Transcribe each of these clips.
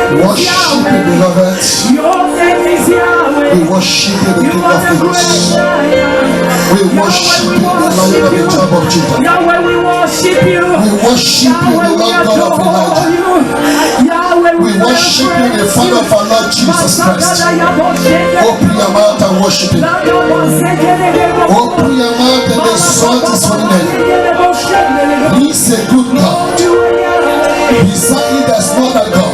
Worship you, beloved. We worship you, the King of Kings. We worship you, the Lion of the tribe of Judah. We worship you, the Lord God of Elijah. We worship you, the Father of our Lord Jesus Christ. Open your mouth and worship him. Open your mouth and exalt his holy name. He is a good God. Beside him there's not a God.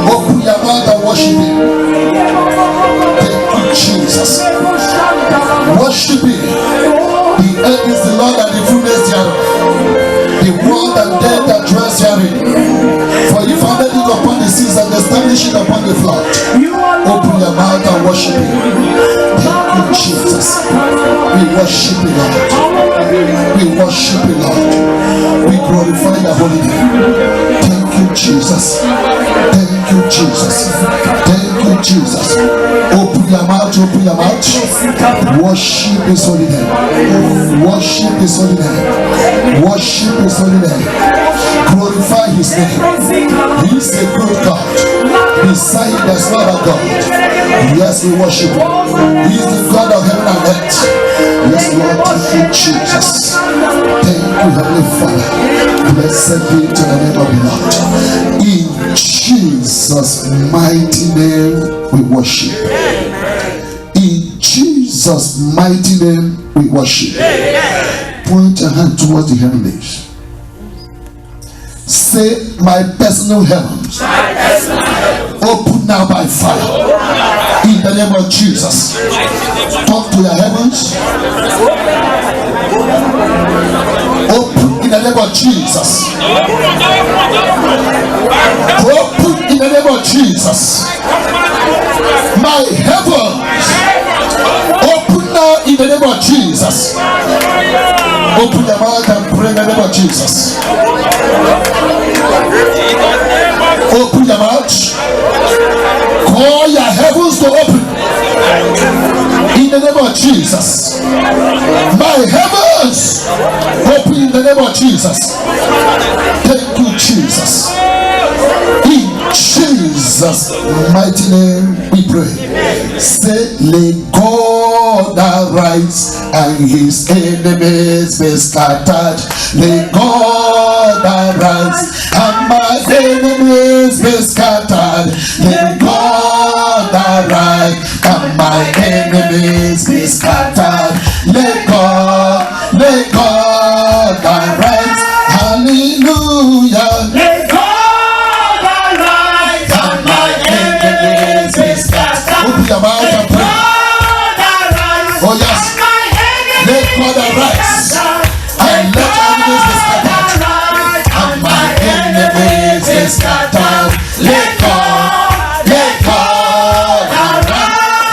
Open your mouth and worship him. Thank you, Jesus. Worship him. The earth is the Lord and the fullness thereof. The world and dead that dwells therein. For you founded it upon the seas and established it upon the flood. Open your mouth and worship him. Thank you, Jesus. We worship you, Lord. We worship you, Lord. We glorify your holy name. Thank you, Jesus. Thank you, Jesus. Thank you, Jesus. Open your mouth, open your mouth. Worship his holy name. Worship his holy name. Worship his holy name. Glorify his name. He is a good God. Beside him there's not a God. Yes, we worship him. He is the God of heaven and earth. Yes, Lord, thank you, Jesus. Thank you, Heavenly Father. Blessed be to the name of the Lord. In Jesus' mighty name we worship. In Jesus' mighty name we worship. Point your hand towards the heavens. Say, my personal heavens. Open now by fire. In the name of Jesus. Talk to your heavens. Open in the name of Jesus. Open in the name of Jesus. My heavens. Open now in the name of Jesus. Open your mouth and pray in the name of Jesus. Open your mouth. Call your heavens to open. In the name of Jesus. My heavens. Open in the name of Jesus. Thank you, Jesus. In Jesus' mighty name we pray. Say, let God arise and his enemies be scattered. Let God arise and my enemies be scattered. Let God arise and my enemies be scattered. Let God arise. Hallelujah. Let God arise and my enemies be scattered. Open your mouth and pray. Oh yes. Let God arise and let enemies be scattered. And my enemies be scattered. Let God arise.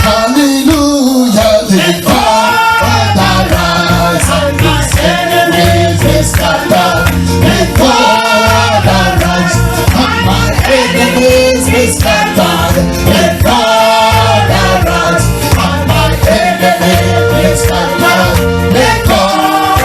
Hallelujah. Let God arise and his enemies be scattered. Let God arise and my enemies be scattered. Let God arise and my enemies be scattered. Let God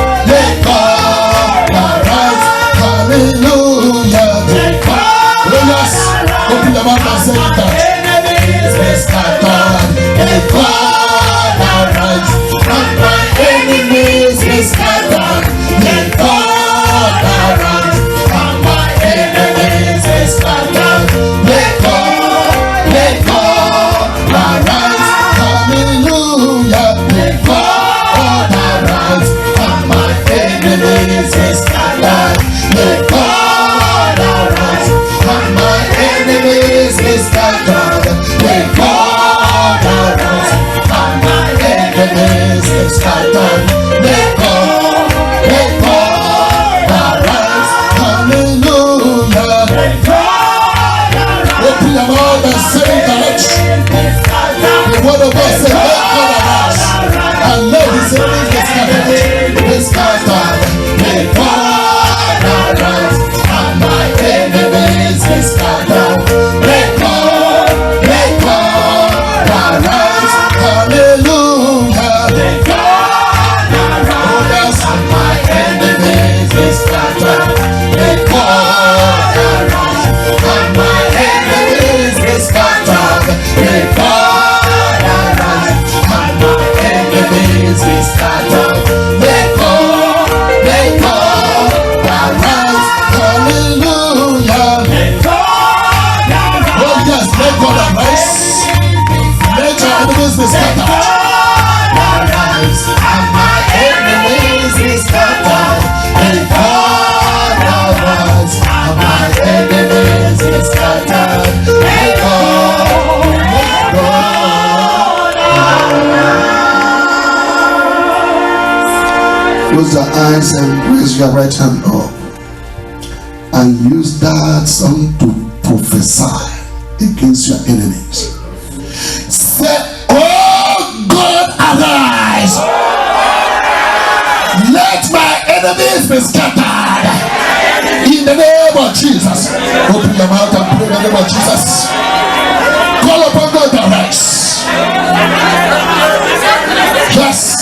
close your eyes and raise your right hand up and use that song to prophesy against your enemies. Say, oh God, arise. Let my enemies be scattered. In the name of Jesus. Open your mouth and pray in the name of Jesus. Call upon God to rise. Yes.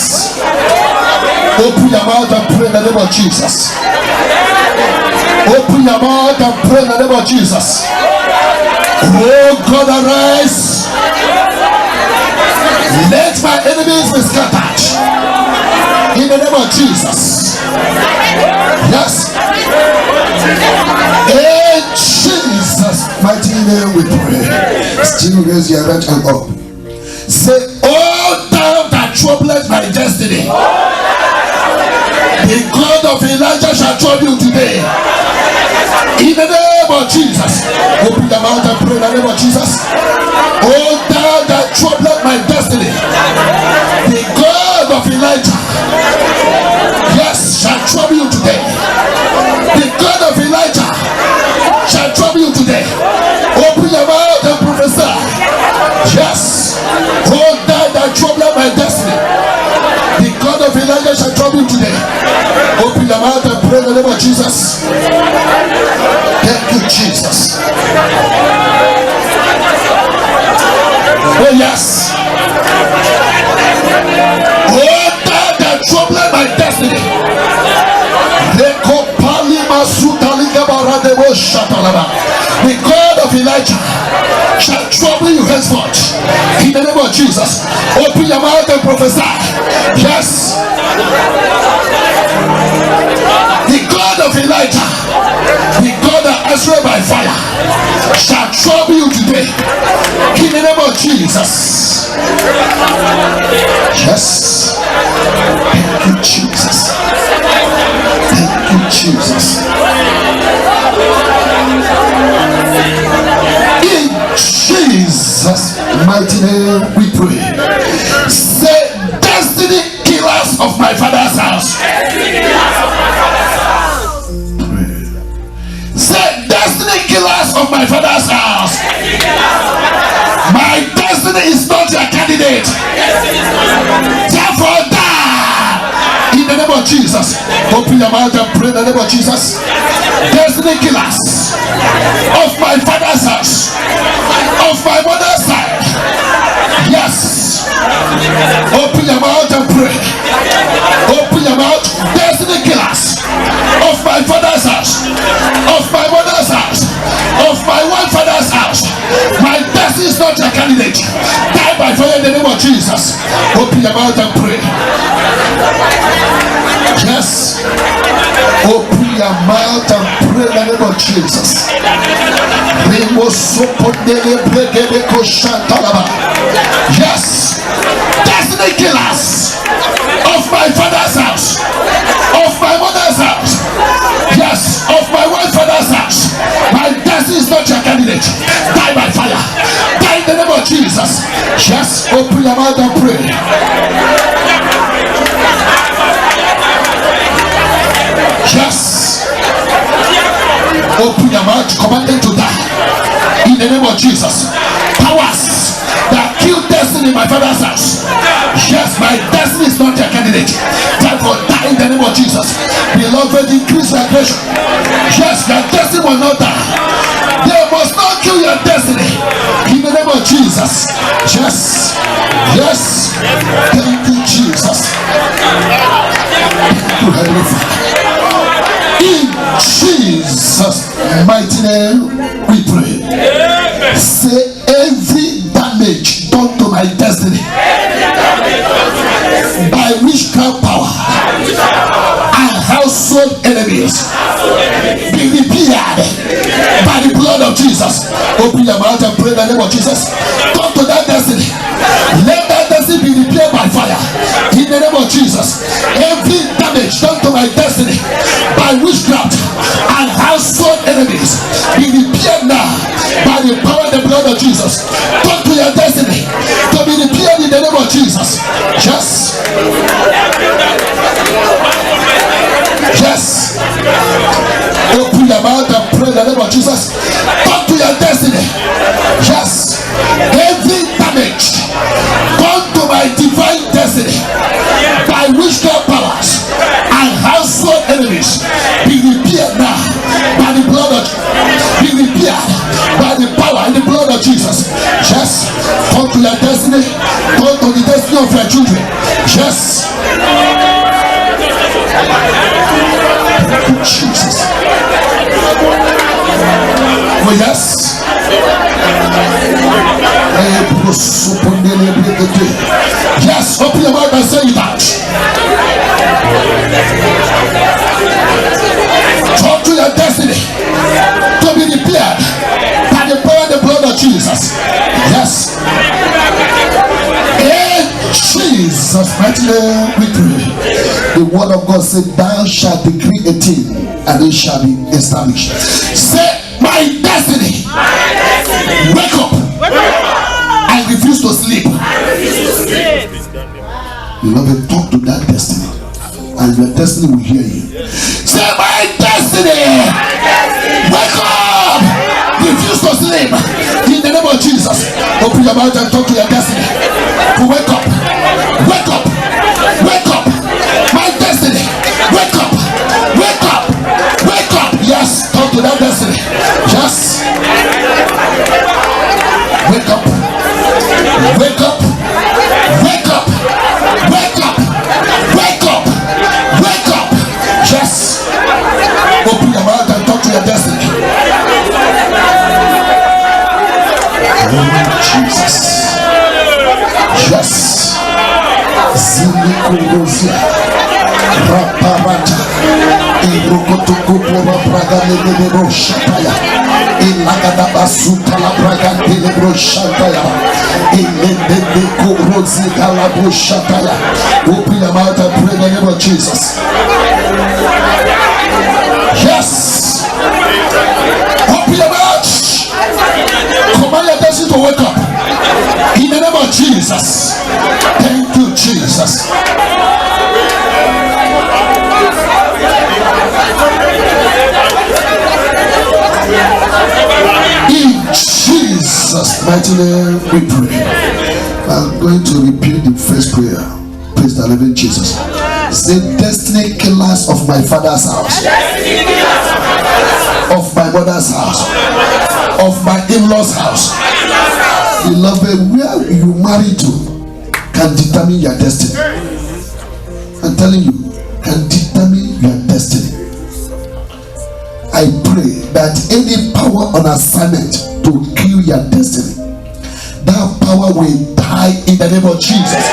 Open your mouth and pray in the name of Jesus. Open your mouth and pray in the name of Jesus. Oh God, arise. Let my enemies be scattered. In the name of Jesus. Yes. In Jesus' mighty name we pray. Still raise your right hand up. Say, oh thou that troubleth my destiny, the God of Elijah shall trouble you today. In the name of Jesus. Open your mouth and pray in the name of Jesus. Oh thou that troubleth my destiny, the God of Elijah, yes, shall trouble you today. The God of Elijah shall trouble you today. Open your mouth and prophesy. Yes. Oh thou that troubleth my destiny, the God of Elijah shall trouble you today. Open your mouth and pray in the name of Jesus. Thank you, Jesus. Oh yes. Oh thou that troubleth my destiny, the God of Elijah shall trouble you henceforth. In the name of Jesus. Open your mouth and prophesy. Yes. The God of Elijah, the God that answered by fire, shall trouble you today. In the name of Jesus. Yes. Thank you, Jesus. Thank you, Jesus. In Jesus' mighty name we pray. Say, destiny killers of my father's house. Say, destiny killers of my father's house. My destiny is not your candidate. Therefore die. In the name of Jesus. Open your mouth and pray in the name of Jesus. Destiny killers of my father's house, of my mother's side. Yes. Open your mouth and pray. Open your mouth. Destiny killers of my father's house, of my mother's house, of my one father's house. My destiny is not your candidate. Die by fire in the name of Jesus. Open your mouth and pray. Yes. Open your mouth and pray in the name of Jesus. Yes. Destiny killers of my father's house, of my mother's house. Yes. Of my one father's house. My destiny is not your candidate. Die by fire. Die in the name of Jesus. Yes. Open your mouth and pray. Yes. Open your mouth, command them to die. In the name of Jesus. Powers that kill destiny in my father's house. Yes, my destiny is not your candidate. Therefore, die in the name of Jesus. Beloved, increase your aggression. Yes, your destiny will not die. They must not kill your destiny. In the name of Jesus. Yes. Yes. Thank you, Jesus. Thank you, Heavenly Father. In Jesus' mighty name we pray. Amen. Say, every damage done to my destiny by witchcraft power and household enemies be repaired by the blood of Jesus. Open your mouth and pray in the name of Jesus. Come to that destiny. Let that destiny be repaired by fire. In the name of Jesus. Every damage done to my destiny by witchcraft and household enemies be repaired now by the power and the blood of Jesus. Talk to your destiny to be repaired in the name of Jesus. Yes. name of Jesus. Talk to your destiny. Yes. Every damage come to my divine destiny by witchcraft powers and household enemies be repaired now by the blood of be repaired by the power and the blood of Jesus. Yes. Come to your destiny. Come to the destiny of your children. Yes. Jesus. Oh yes. Yes, open your mouth and say it out. Talk to your destiny to be repaired by the power and the blood of Jesus. Yes. In Jesus' mighty name we pray. The word of God said, thou shalt decree a thing and it shall be established. Say, my destiny, wake up. I refuse to sleep. Beloved, talk to that destiny and your destiny will hear you. Say, my destiny, wake up. Refuse to sleep. In the name of Jesus, open your mouth and talk to your destiny. Wake up. Wake up. Wake up. My destiny, wake up. Wake up. Wake up. Yes, talk to that destiny. Yes. Wake up. Wake up. Wake up. Wake up. Wake up. Wake up. Yes. Open your mouth and talk to your destiny. Jesus. Yes. Zilikurusia Raparata Ibrokotokopo Praga Lebro Shataya Ilagabasuta la Praga Lebro Shataya Ilendeko Rosita la Shataya. Open your mouth and pray in the name of Jesus. Yes. Open your mouth. Command your destiny to wake up. In the name of Jesus. Thank you, Jesus. In Jesus' mighty name we pray. I'm going to repeat the first prayer. Praise the living Jesus. Say, destiny killers of my father's house, of my mother's house, of my in-laws' house. Beloved, where you marry to can determine your destiny. I'm telling you, can determine your destiny. I pray that any power on assignment to kill your destiny, that power will die in the name of Jesus.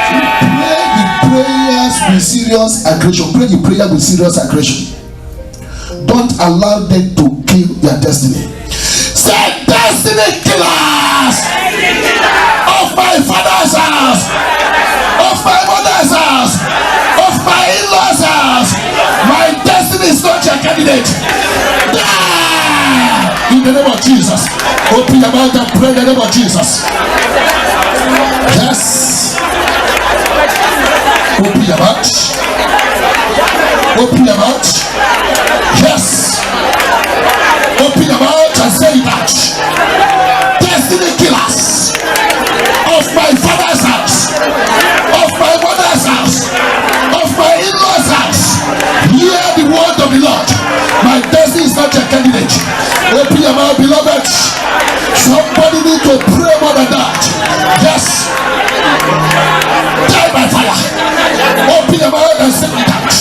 Pray the prayers with serious aggression. Pray the prayer with serious aggression. Don't allow them to kill your destiny. Say, destiny killers of my father's house, of my mother's house, of my in-laws' house. My destiny is not your candidate. Die in the name of Jesus. Open your mouth and pray in the name of Jesus. Yes. Open your mouth. Open your mouth. Yes. Open your mouth and say that. Destiny killers of my father's house, of my mother's house, of my in-laws' house. Hear the word of the Lord. My destiny is not your candidate. Open your mouth, beloved. Somebody need to pray more than that. Yes. Die by fire. Open your mouth and say that.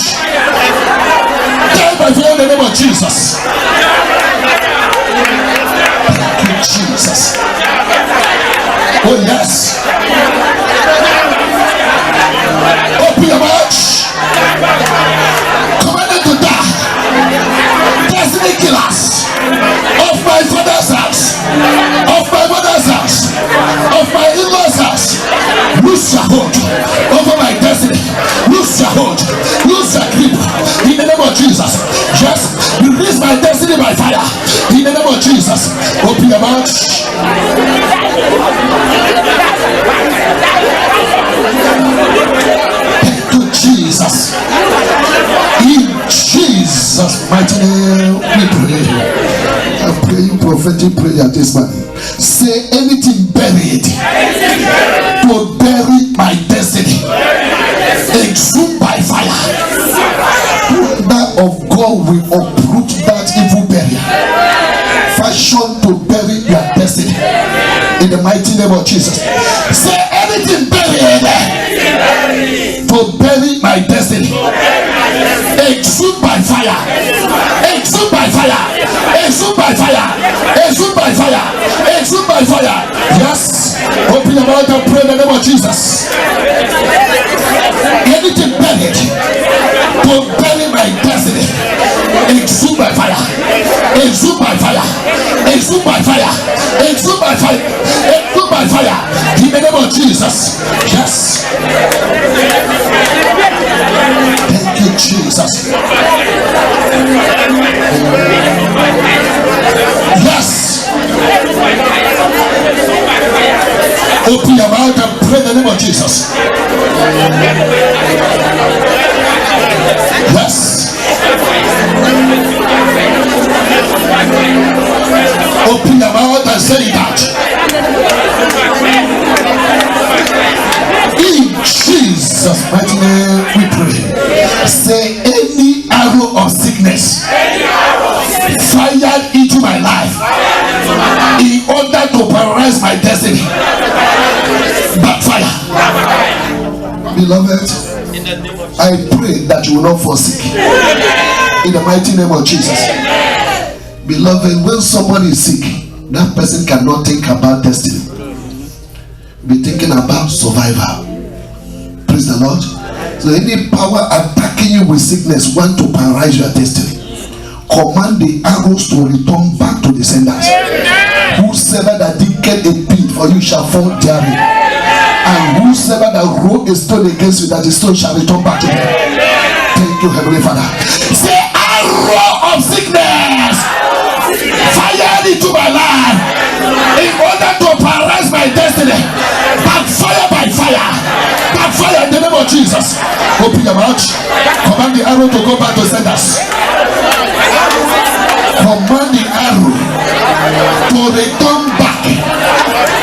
Die by fire in the name of Jesus. Thank you, Jesus. Oh yes. Open your mouth. Commanded to die. Destiny killers of my father's house, of my mother's house, of my in-laws' house. Lose your hold over my destiny. Lose your hold. Lose your grip. In the name of Jesus. Just release my destiny by fire. In the name of Jesus. Open your mouth. Thank you, Jesus. In Jesus' Jesus' mighty name we pray. I'm praying prophetic prayer this morning. Say anything buried to bury my destiny, exhumed by fire. That of God will uproot that evil burial, fashion to bury your destiny in the mighty name of Jesus. Say anything buried to bury my destiny, exhumed by fire, exhumed by fire, exhumed by fire, exhumed by fire, exhumed by fire. Yes, open your mouth and pray in the name of Jesus. Anything buried to bury my destiny, exhumed by fire, exhumed by fire, exhumed by fire, exhumed by fire, exhumed by fire in the name of Jesus. Yes. Thank you, Jesus. Yes. Open your mouth and pray in the name of Jesus. Yes. Open your mouth and say that. In Jesus' mighty name we pray. Say any arrow of sickness fired into my life in order to paralyze my destiny, backfire. Beloved, I pray that you will not forsake in the mighty name of Jesus. Beloved, when somebody is sick, that person cannot think about destiny, be thinking about survival. Praise the Lord. So any power attacking you with sickness want to paralyze your destiny, command the arrows to return back to the senders. Whosoever that diggeth a pit for you shall fall therein, and whosoever that rolled a stone against you, that the stone shall return back to them. Thank you, Heavenly Father. Say arrow of sickness fired into my life in order to paralyze my destiny, backfire by fire, backfire in the name of Jesus. Open your mouth. Command the arrow to go back to senders. Command the arrow to return back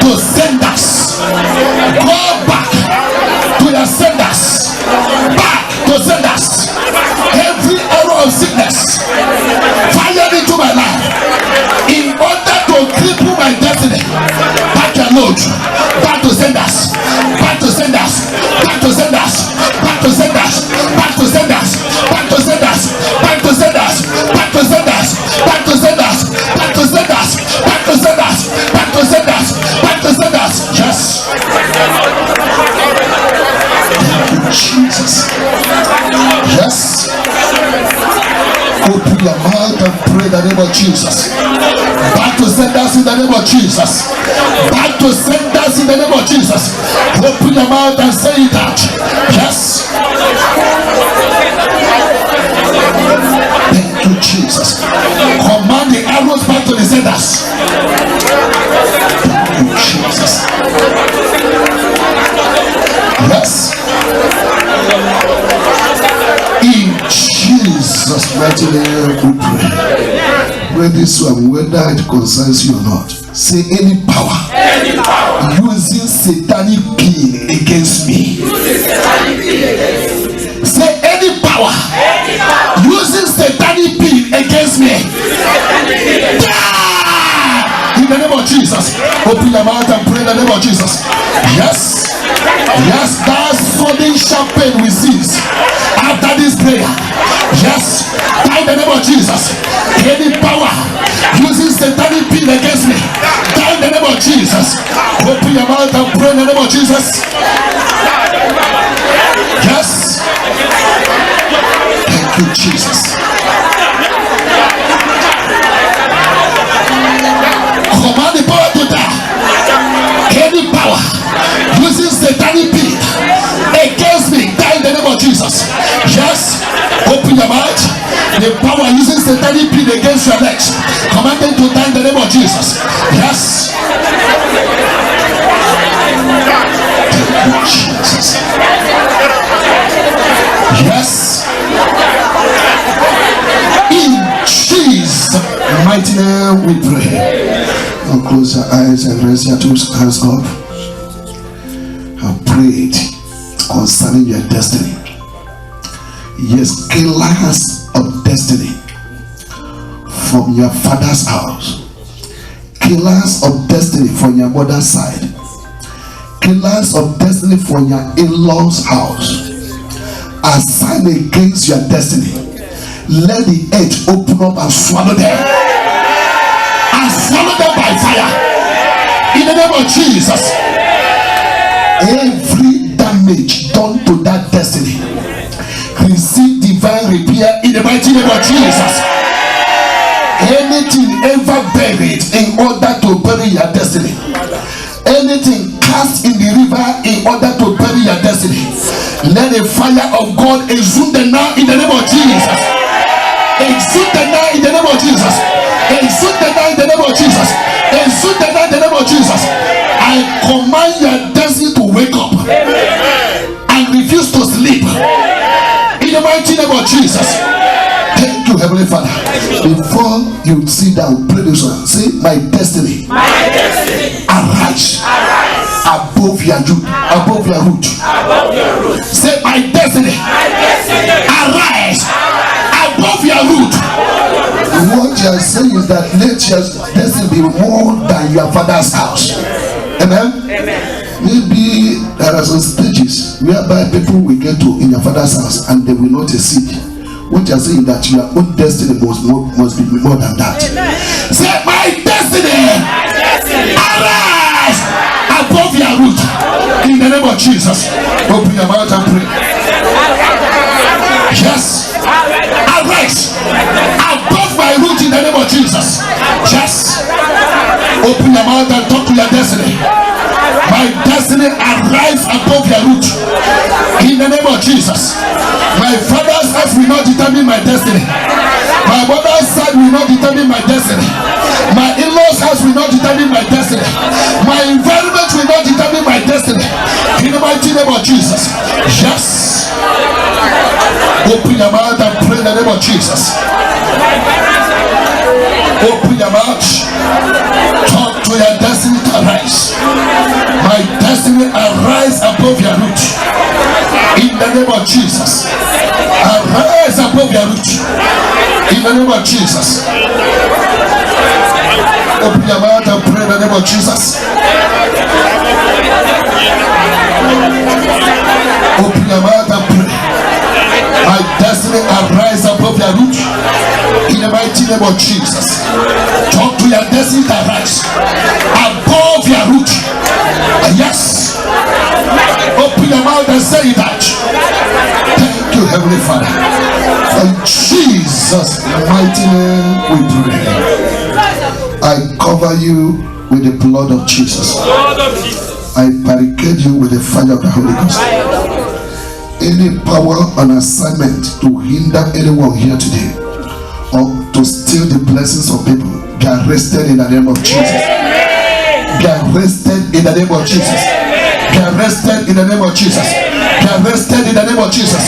to senders. Go back to your senders. Back to senders. Every arrow of sickness fired into my life in order to cripple my destiny, back your load. Back to senders. Back to senders. Back to senders. Back to senders. Back to senders. Back to senders. Back to senders. Back to senders. Back to senders. Back to senders. Back to senders. Back to senders. Back to senders. Yes. Jesus. Yes. Open your mouth and pray in the name of Jesus. Back to senders in the name of Jesus. Back to senders in the name of Jesus. Open your mouth and say that. Yes. Thank you, Jesus. Command the arrows back to the senders. Thank you, Jesus. Yes. In Jesus' mighty name we pray. Pray this one, whether it concerns you or not. Say any power using satanic pin against me. Say any power using satanic pin against me. In the name of Jesus. Open your mouth and pray in the name of Jesus. Yes. Yes, that sudden sharp pain we cease after this prayer. Yes, in the name of Jesus. Any power using satanic pin against me, in the name of Jesus. Open your mouth and pray in the name of Jesus. Yes. Thank you, Jesus. Command the power to die. Any power using satanic pin against me, die in the name of Jesus. Yes. Open your mouth. The power using satanic pin against your legs, command them to die in the name of Jesus. Yes. Thank you, Jesus. Yes. name we pray. Now close your eyes and raise your two hands up. I prayed concerning your destiny. Yes, killers of destiny from your father's house, killers of destiny from your mother's side, killers of destiny from your in-laws' house, assigned against your destiny. Let the earth open up and swallow them, and swallow them by fire in the name of Jesus. Every damage done to that destiny, receive divine repair in the mighty name of Jesus. Anything ever buried in order to bury your destiny, anything cast in the river in order to bury your destiny, let the fire of God exude them now in the name of Jesus. Exude them now in the name of Jesus. Exude them now in the name of Jesus. Exude them now in the name of Jesus. I command your destiny to wake up and refuse to sleep in the mighty name of Jesus. Thank you, Heavenly Father. Before you sit down, pray this one. Say, my destiny, arise above your root. Above your root. Say, my destiny, arise above your root. What you are saying is that let your destiny be more than your father's house. Amen. Maybe there are some stages whereby people will get to in your father's house and they will not succeed. What you are saying is that your own destiny must be more than that. Amen. Say, my destiny, arise above your root in the name of Jesus. Open your mouth and pray. Yes, arise above my root in the name of Jesus. Yes, open your mouth and talk to your destiny. My destiny, arise above your root in the name of Jesus. My father's house will not determine my destiny. My mother's side will not determine my destiny. My in-laws house will not determine my destiny. My environment will not determine my destiny. In the mighty name of Jesus. Yes. Open your mouth and pray in the name of Jesus. Open your mouth. Talk to your destiny to arise. My destiny, arise above your root in the name of Jesus. Arise above your root in the name of Jesus. Open your mouth and pray in the name of Jesus. Open your mouth and pray. My destiny, arise above your root in the mighty name of Jesus. Talk to your destiny to arise above your root. Yes. Open your mouth and say that. Thank you, Heavenly Father. In Jesus' mighty name we pray. I cover you with the blood of Jesus. I barricade you with the fire of the Holy Ghost. Any power on assignment to hinder anyone here today or to steal the blessings of people, be arrested in the name of Jesus. Be arrested in the name of Jesus. Be arrested in the name of Jesus. Be arrested in the name of Jesus.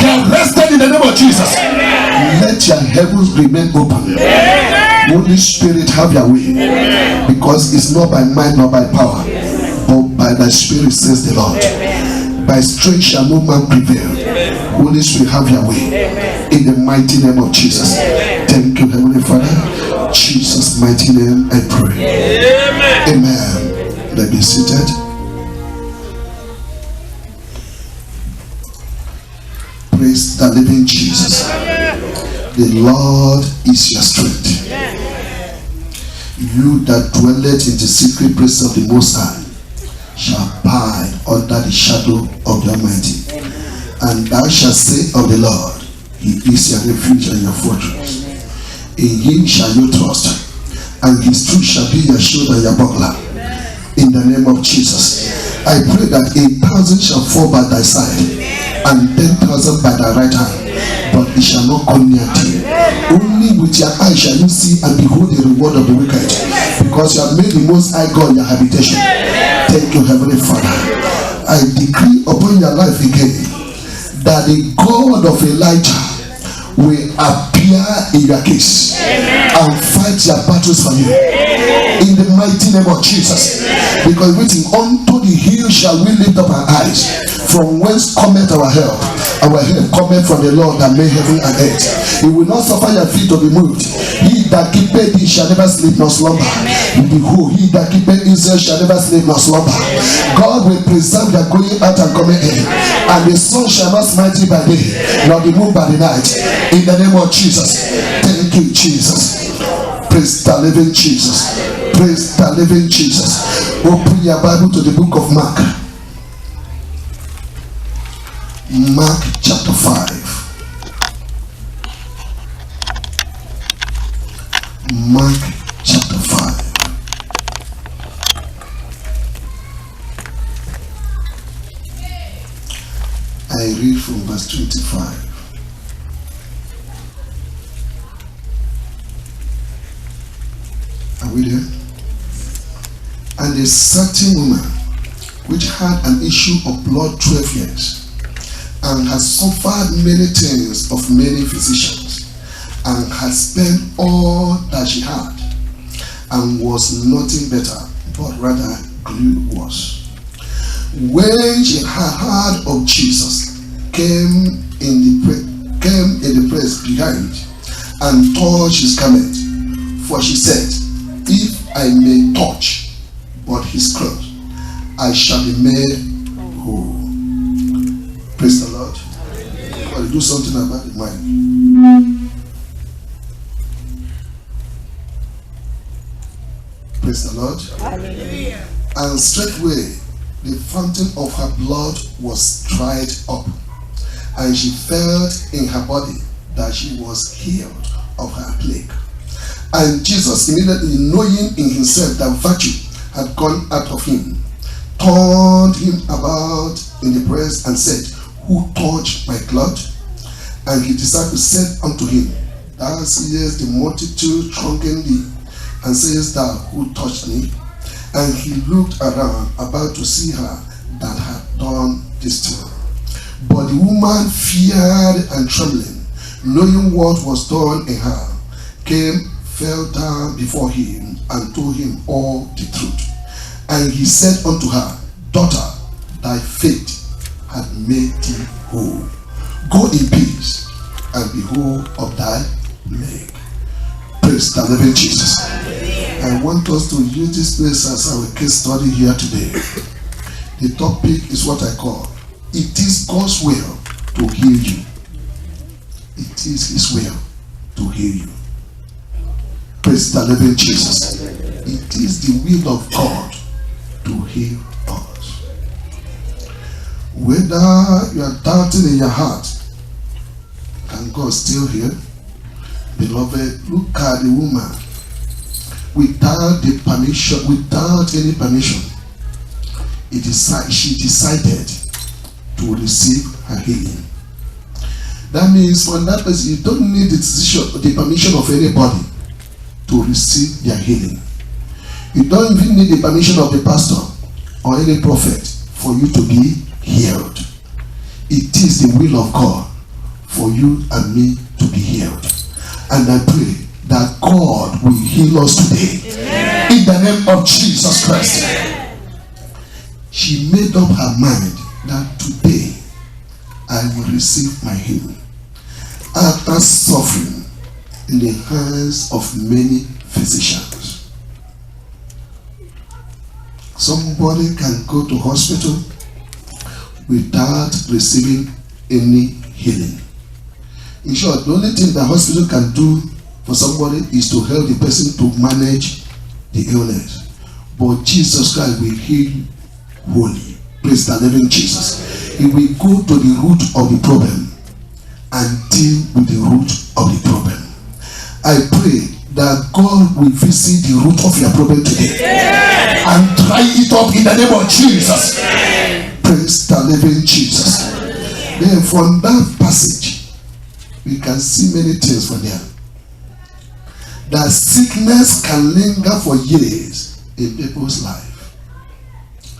Be arrested in the name of Jesus. Let your heavens remain open. Holy Spirit, have your way. Because it's not by might nor by power, but by the Spirit, says the Lord. By strength shall no man prevail. Holy Spirit, have your way. In the mighty name of Jesus. Thank you, Heavenly Father. Jesus' mighty name I pray. Amen. Let me be seated. Praise the living Jesus. The Lord is your strength. You that dwelleth in the secret place of the Most High shall abide under the shadow of the Almighty. And thou shalt say of the Lord, He is your refuge and your fortress. In Him shall you trust, and His truth shall be your shield and your buckler. In the name of Jesus, I pray that 1,000 shall fall by thy side, and 10,000 by thy right hand, but it shall not come near thee. Only with your eyes shall you see and behold the reward of the wicked, because you have made the Most High God your habitation. Thank you, Heavenly Father. I decree upon your life again that the God of Elijah will appear in your case. Amen. And fight your battles for you. Amen. In the mighty name of Jesus. Amen. Because waiting unto the hill shall we lift up our eyes. From whence cometh our help? Our help cometh from the Lord that made heaven and earth. He will not suffer your feet to be moved. He that keepeth thee shall never sleep nor slumber. Behold, he that keepeth Israel shall never sleep nor slumber. God will preserve your going out and coming in, and the sun shall not smite you by day, nor the moon by the night. In the name of Jesus. Thank you, Jesus. Praise the living Jesus. Praise the living Jesus. Open your Bible to the book of Mark. Mark chapter 5. Mark chapter 5. I read from verse 25. Are we there? And a certain woman which had an issue of blood 12 years, and had suffered many things of many physicians, and had spent all that she had, and was nothing better, but rather grew worse. When she had heard of Jesus, came in the place behind, and touched his garment. For she said, if I may touch but his clothes, I shall be made whole. Praise the Lord. God, do something about the mind. Praise the Lord. Hallelujah. And straightway the fountain of her blood was dried up, and she felt in her body that she was healed of her plague. And Jesus, immediately knowing in himself that virtue had gone out of him, turned him about in the breast and said, who touched my cloth? And his disciples said unto him, thou seest the multitude thronging thee, and sayest thou, who touched me? And he looked around about to see her that had done this thing. But the woman, feared and trembling, knowing what was done in her, came, fell down before him, and told him all the truth. And he said unto her, daughter, thy faith hath made thee whole. Go in peace, and be whole of thy plague. Praise the living Jesus. I want us to use this place as our case study here today. The topic is what I call, it is God's will to heal you. It is his will to heal you. Praise the living Jesus. It is the will of God to heal us. Whether you are doubting in your heart, can God still heal? Beloved, look at the woman. Without the permission, without any permission, she decided to receive her healing. That means for that person, you don't need the permission of anybody to receive their healing. You don't even need the permission of the pastor or any prophet for you to be healed. It is the will of God for you and me to be healed. And I pray that God will heal us today. Amen. In the name of Jesus Christ. Amen. She made up her mind that today I will receive my healing. After suffering in the hands of many physicians. Somebody can go to hospital without receiving any healing. In short, the only thing the hospital can do for somebody is to help the person to manage the illness. But Jesus Christ will heal you wholly. Praise the living Jesus. He will go to the root of the problem and deal with the root of the problem. I pray that God will visit the root of your problem today and dry it up in the name of Jesus. Praise the living Jesus. Then from that passage, we can see many things from there. That sickness can linger for years in people's life.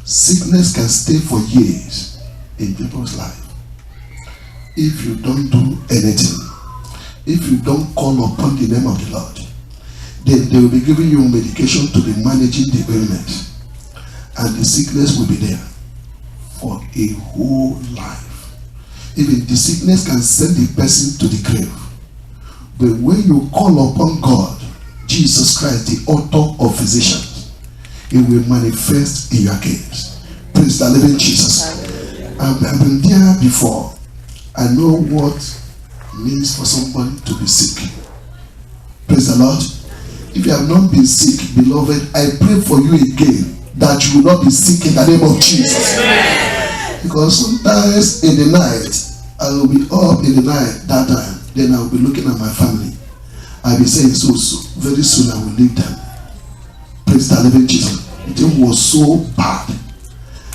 Sickness can stay for years in people's life if you don't do anything. if you don't call upon the name of the Lord, then they will be giving you medication to be managing the illness, and the sickness will be there for a whole life. Even the sickness can send the person to the grave. But when you call upon God, Jesus Christ, the author of physicians, He will manifest in your case. Praise the living Jesus. I've been there before. I know what it means for somebody to be sick. Praise the Lord. If you have not been sick, beloved, I pray for you again that you will not be sick in the name of Jesus. Because sometimes in the night, I will be up in the night that time. Then I will be looking at my family. I will be saying, so very soon I will leave them. Praise the living Jesus. It was so bad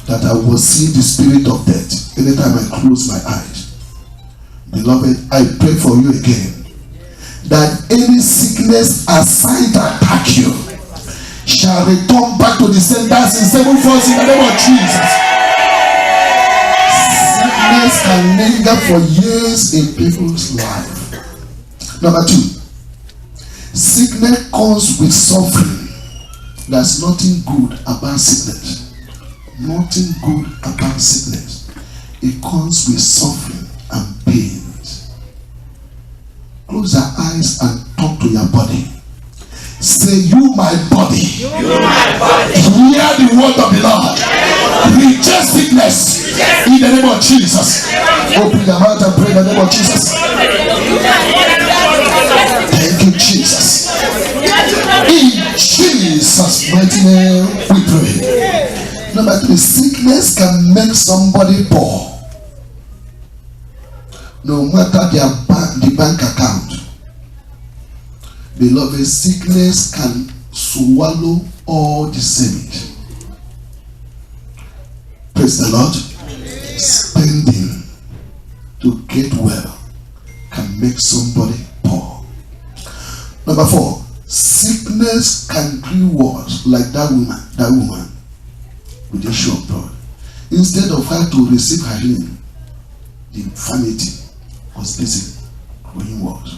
that I was seeing the spirit of death anytime I close my eyes. Beloved, I pray for you again that any sickness assigned to attack you shall return back to the centers in 7 folds in the name of Jesus. Sickness can linger for years in people's life. Number 2, sickness comes with suffering. There's nothing good about sickness. Nothing good about sickness. It comes with suffering and pains. Close your eyes and talk to your body. Say, you my body. You my body. Hear the word of the Lord. Reject sickness in the name of Jesus. Open your mouth and pray in the name of Jesus. Thank you, Jesus. In Jesus' mighty name we pray. Number 3, sickness can make somebody poor. No matter the bank account. Beloved, sickness can swallow all the savings. Praise the Lord. Spending to get well can make somebody poor. Number 4, sickness can grieve worse, like that woman with the issue of blood. Instead of her to receive her healing, the infirmity was busy growing worse.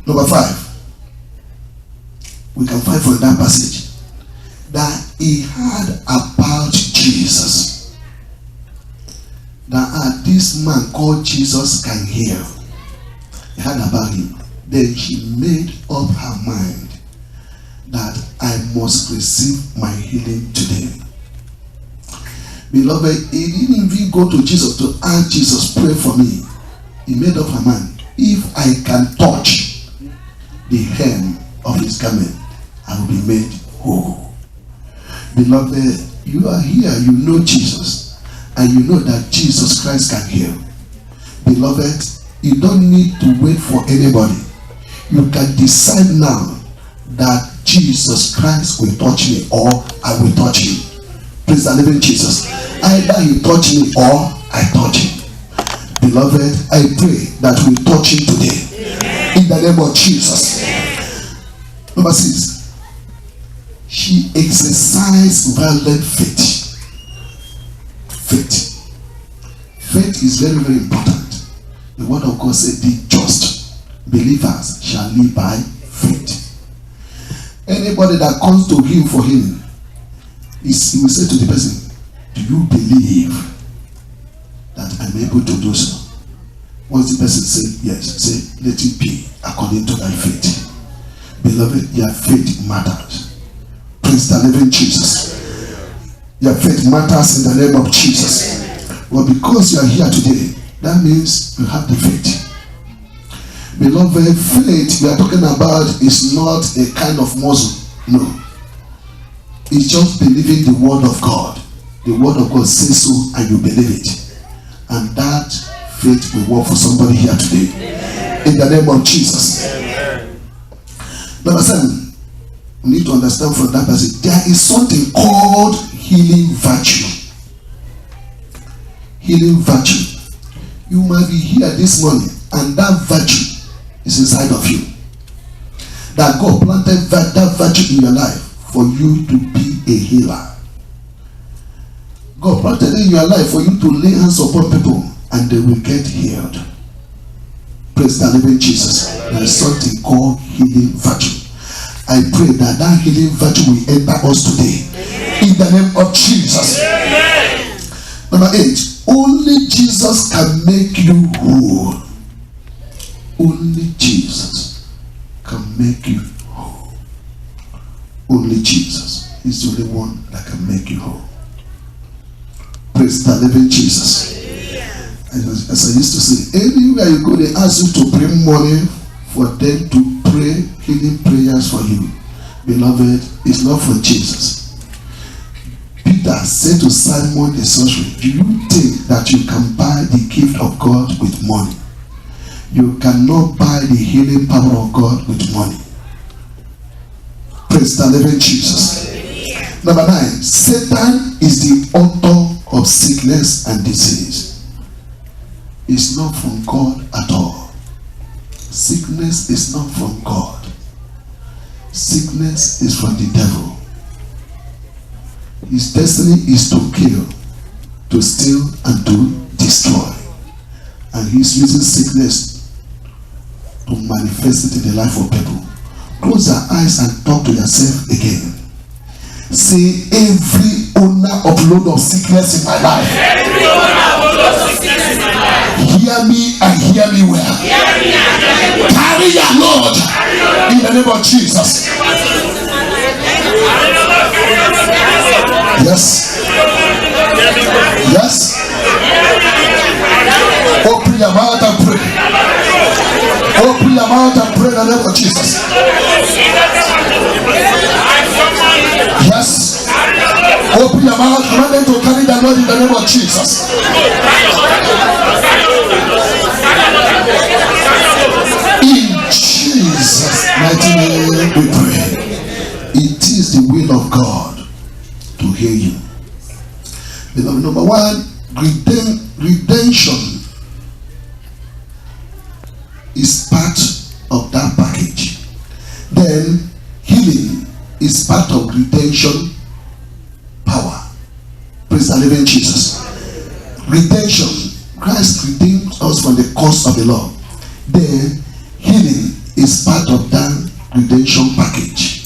Number 5, we can find from that passage that he heard about Jesus. That this man called Jesus can heal. He heard about him. Then she made up her mind that I must receive my healing today. Beloved, he didn't even go to Jesus to ask Jesus, pray for me. He made up her mind. If I can touch the hem of his garment, I will be made whole. Beloved, you are here, you know Jesus, and you know that Jesus Christ can heal. Beloved, you don't need to wait for anybody. You can decide now that Jesus Christ will touch me or I will touch him. Praise the living Jesus. Either he touch me or I touch him. Beloved, I pray that we touch him today. In the name of Jesus. Number 6, she exercised violent faith. Faith is very, very important. The word of God said, the just believers shall live by faith. Anybody that comes to him for healing, he will say to the person, do you believe that I'm able to do so? Once the person says yes, say, let it be according to thy faith. Beloved, your faith matters. Praise the living Jesus. Your faith matters in the name of Jesus. Well, because you are here today, that means you have the faith. Beloved, faith we are talking about is not a kind of muscle. No. It's just believing the word of God. The word of God says so and you believe it. And that faith will work for somebody here today. In the name of Jesus. Number 7, we need to understand from that passage, there is something called healing virtue. Healing virtue. You might be here this morning and that virtue is inside of you. That God planted that virtue in your life for you to be a healer. God planted it in your life for you to lay hands upon people and they will get healed. Praise the living Jesus. There is something called healing virtue. I pray that that healing virtue will enter us today. In the name of Jesus. Number 8. Only Jesus can make you whole. Only Jesus can make you whole. Only Jesus is the only one that can make you whole. Praise the living Jesus. As I used to say, anywhere you go, they ask you to bring money for them to pray healing prayers for you. Beloved, it's not for Jesus. Peter said to Simon the sorcerer, do you think that you can buy the gift of God with money? You cannot buy the healing power of God with money. Praise the living Jesus. Number 9, Satan is the author of sickness and disease. It's not from God at all. Sickness is not from God. Sickness is from the devil. His destiny is to kill, to steal, and to destroy. And he's using sickness to manifest it in the life of people. Close your eyes and talk to yourself again. Say, every owner of load of sickness in my life, every owner of load of sickness in my life, hear me and hear me well. Carry your load in the name of Jesus. Yes. Yes. Open your mouth and pray. Open your mouth and pray in the name of Jesus. Yes. Open your mouth. Command them to carry the Lord in the name of Jesus. In Jesus' mighty name we pray. It is the will of God to hear you. Beloved, number 1, redemption is part of that package. Then healing is part of redemption power. Praise the living Jesus. Redemption, Christ redeemed us from the curse of the law. Then healing is part of that redemption package.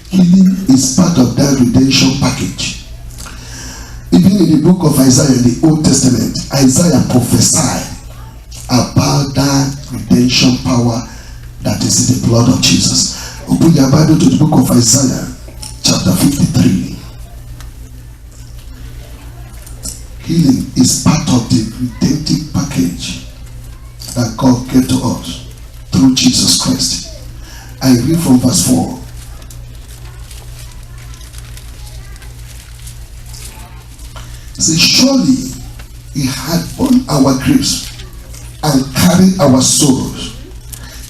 Healing is part of that redemption package. Even in the book of Isaiah in the Old Testament, Isaiah prophesied about that redemption power that is in the blood of Jesus. Open your Bible to the book of Isaiah, chapter 53. Healing is part of the redemptive package that God gave to us through Jesus Christ. I read from verse 4. It says, surely he had borne our griefs and carried our sorrows,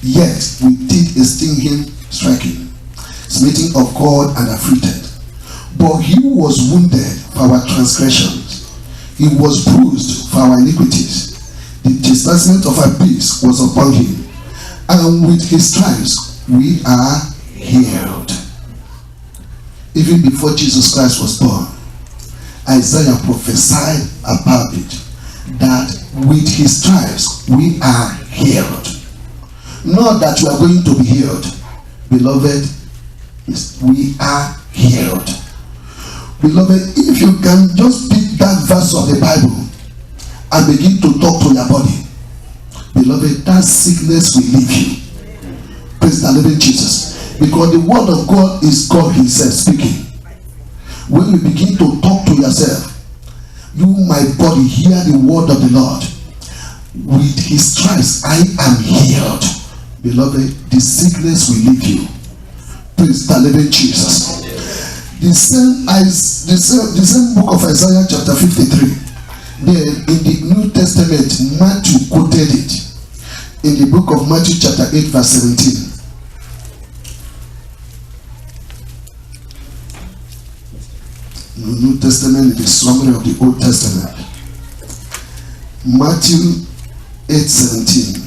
yet we did esteem him stricken, smitten of God and afflicted. But he was wounded for our transgressions, he was bruised for our iniquities. The chastisement of our peace was upon him, and with his stripes we are healed. Even before Jesus Christ was born, Isaiah prophesied about it, that with his stripes we are healed. Not that you are going to be healed, beloved, we are healed. Beloved, if you can just pick that verse of the Bible and begin to talk to your body, beloved, that sickness will leave you. Praise the living Jesus. Because the word of God is God himself speaking. When you begin to talk to yourself, you, my body, hear the word of the Lord. With his stripes I am healed. Beloved, the sickness will leave you. Praise the living Jesus. The same book of Isaiah chapter 53. Then in the New Testament, Matthew quoted it. In the book of Matthew chapter 8 verse 17. The New Testament is a summary of the Old Testament. Matthew 8:17.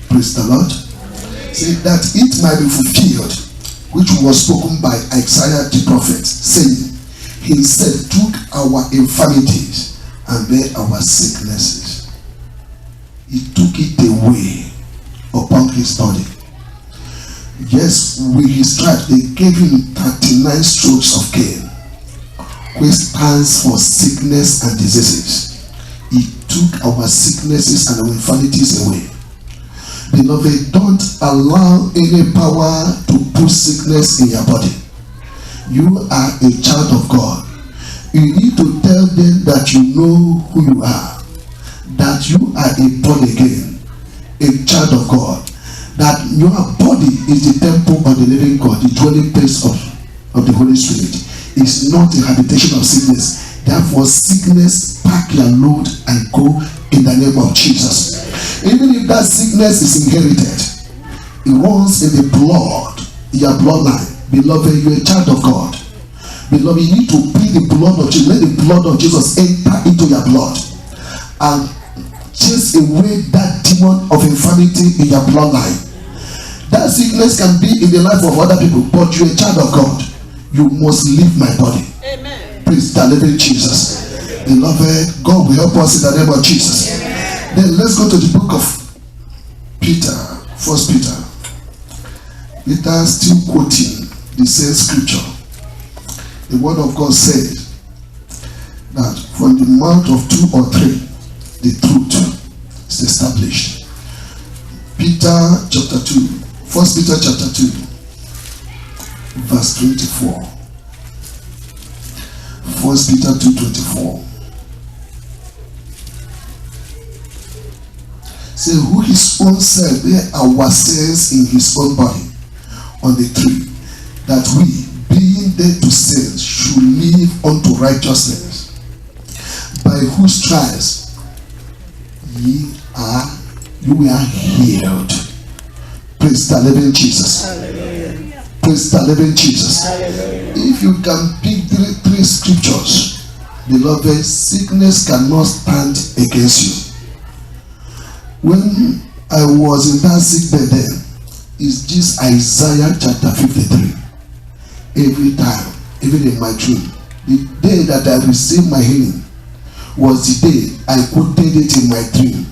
Praise the Lord. Say that it might be fulfilled, which was spoken by Isaiah the prophet, saying, himself took our infirmities and bare our sicknesses. He took it away upon his body. Yes, with his stripes, they gave him 39 strokes of cane, which stands for sickness and diseases. He took our sicknesses and our infirmities away. Beloved, don't allow any power to put sickness in your body. You are a child of God. You need to tell them that you know who you are, that you are a born again, a child of God, that your body is the temple of the living God, the dwelling place of the Holy Spirit. It's not a habitation of sickness. Therefore, sickness, pack your load and go in the name of Jesus. Even if that sickness is inherited, it runs in the blood, your bloodline. Beloved, you're a child of God. Beloved, you need to be the blood of Jesus. Let the blood of Jesus enter into your blood and chase away that demon of infirmity in your bloodline. That sickness can be in the life of other people, but you're a child of God. You must leave my body. Amen. Praise the living Jesus. Beloved, God will help us in the name of Jesus. Amen. Then let's go to the book of Peter, 1 Peter. Peter still quoting the same scripture. The word of God said that from the mouth of 2 or 3, the truth is established. Peter chapter 2, 1 Peter chapter 2, verse 24. 1 Peter 2:24. Say, who his own self bare our sins in his own body on the tree, that we, being dead to sins, should live unto righteousness, by whose stripes you are healed. Praise the living Jesus. Hallelujah. Praise the living Jesus. Hallelujah. If you can pick three scriptures, beloved, sickness cannot stand against you. When I was in that sick bed then, it's just Isaiah chapter 53. Every time, even in my dream, the day that I received my healing was the day I quoted it in my dream.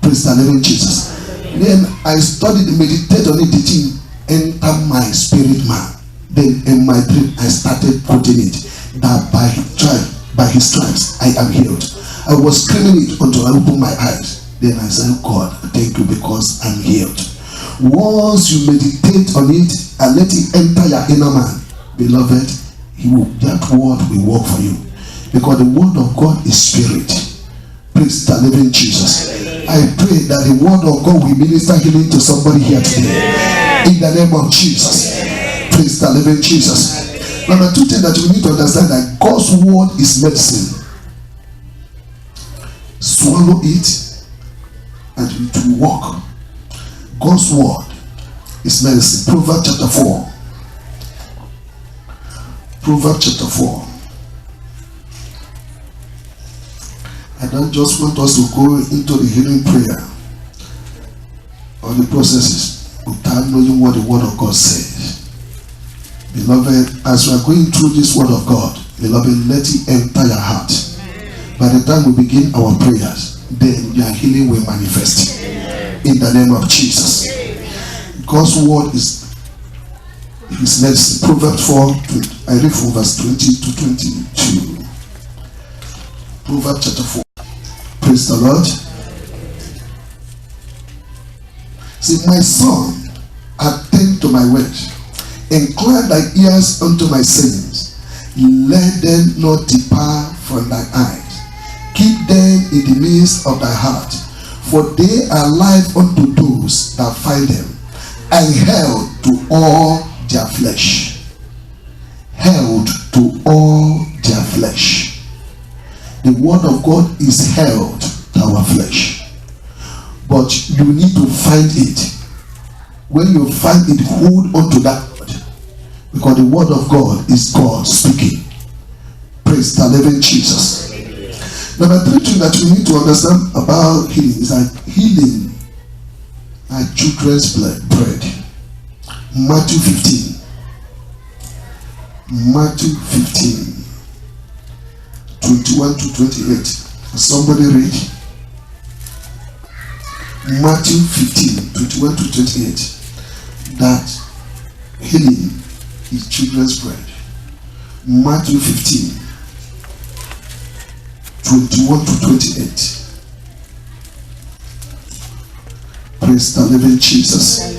Praise the living Jesus. Then I studied, meditated on it, the thing entered my spirit man. Then in my dream I started quoting it, that by his stripes I am healed. I was screaming it until I opened my eyes. Then I said, God, thank you because I'm healed. Once you meditate on it and let it enter your inner man, beloved, that word will work for you. Because the word of God is spirit. Praise the living Jesus. I pray that the word of God will minister healing to somebody here today. In the name of Jesus. Praise the living Jesus. Number 2 thing that we need to understand, that God's word is medicine. Swallow it and it will work. God's word is medicine. Proverbs chapter 4. Proverbs chapter 4. I don't just want us to go into the healing prayer or the processes without knowing what the word of God says. Beloved, as we are going through this word of God, beloved, let it enter your heart. By the time we begin our prayers, then your healing will manifest. In the name of Jesus. God's word is medicine. Proverbs 4, I read from verse 20 to 22. Proverbs chapter 4. Praise the Lord. Say, my son, attend to my words, incline thy ears unto my sayings. Let them not depart from thy eyes. Keep them in the midst of thy heart, for they are life unto those that find them, and health to all their flesh. Health to all their flesh. The word of God is health to our flesh. But you need to find it. When you find it, hold on to that word. Because the word of God is God speaking. Praise the living Jesus. Number 3 thing that we need to understand about healing is that healing are children's bread. Matthew 15. Matthew 15. 21 to 28. Somebody read. Matthew 15, 21 to 28. That healing is children's bread. Matthew 15, 21 to 28. Praise the living Jesus.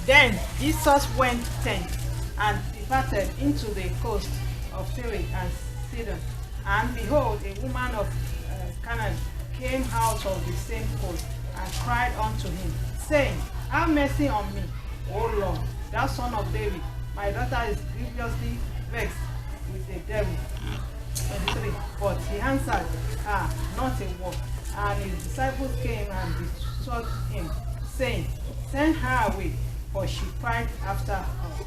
Then Jesus went thence and departed into the coast of Tyre and Sidon. And behold, a woman of Canaan came out of the same coast and cried unto him, saying, Have mercy on me, O Lord, thou son of David. My daughter is grievously vexed with the devil. 23. But he answered her not a word. And his disciples came and besought him, saying, Send her away, for she cried after her.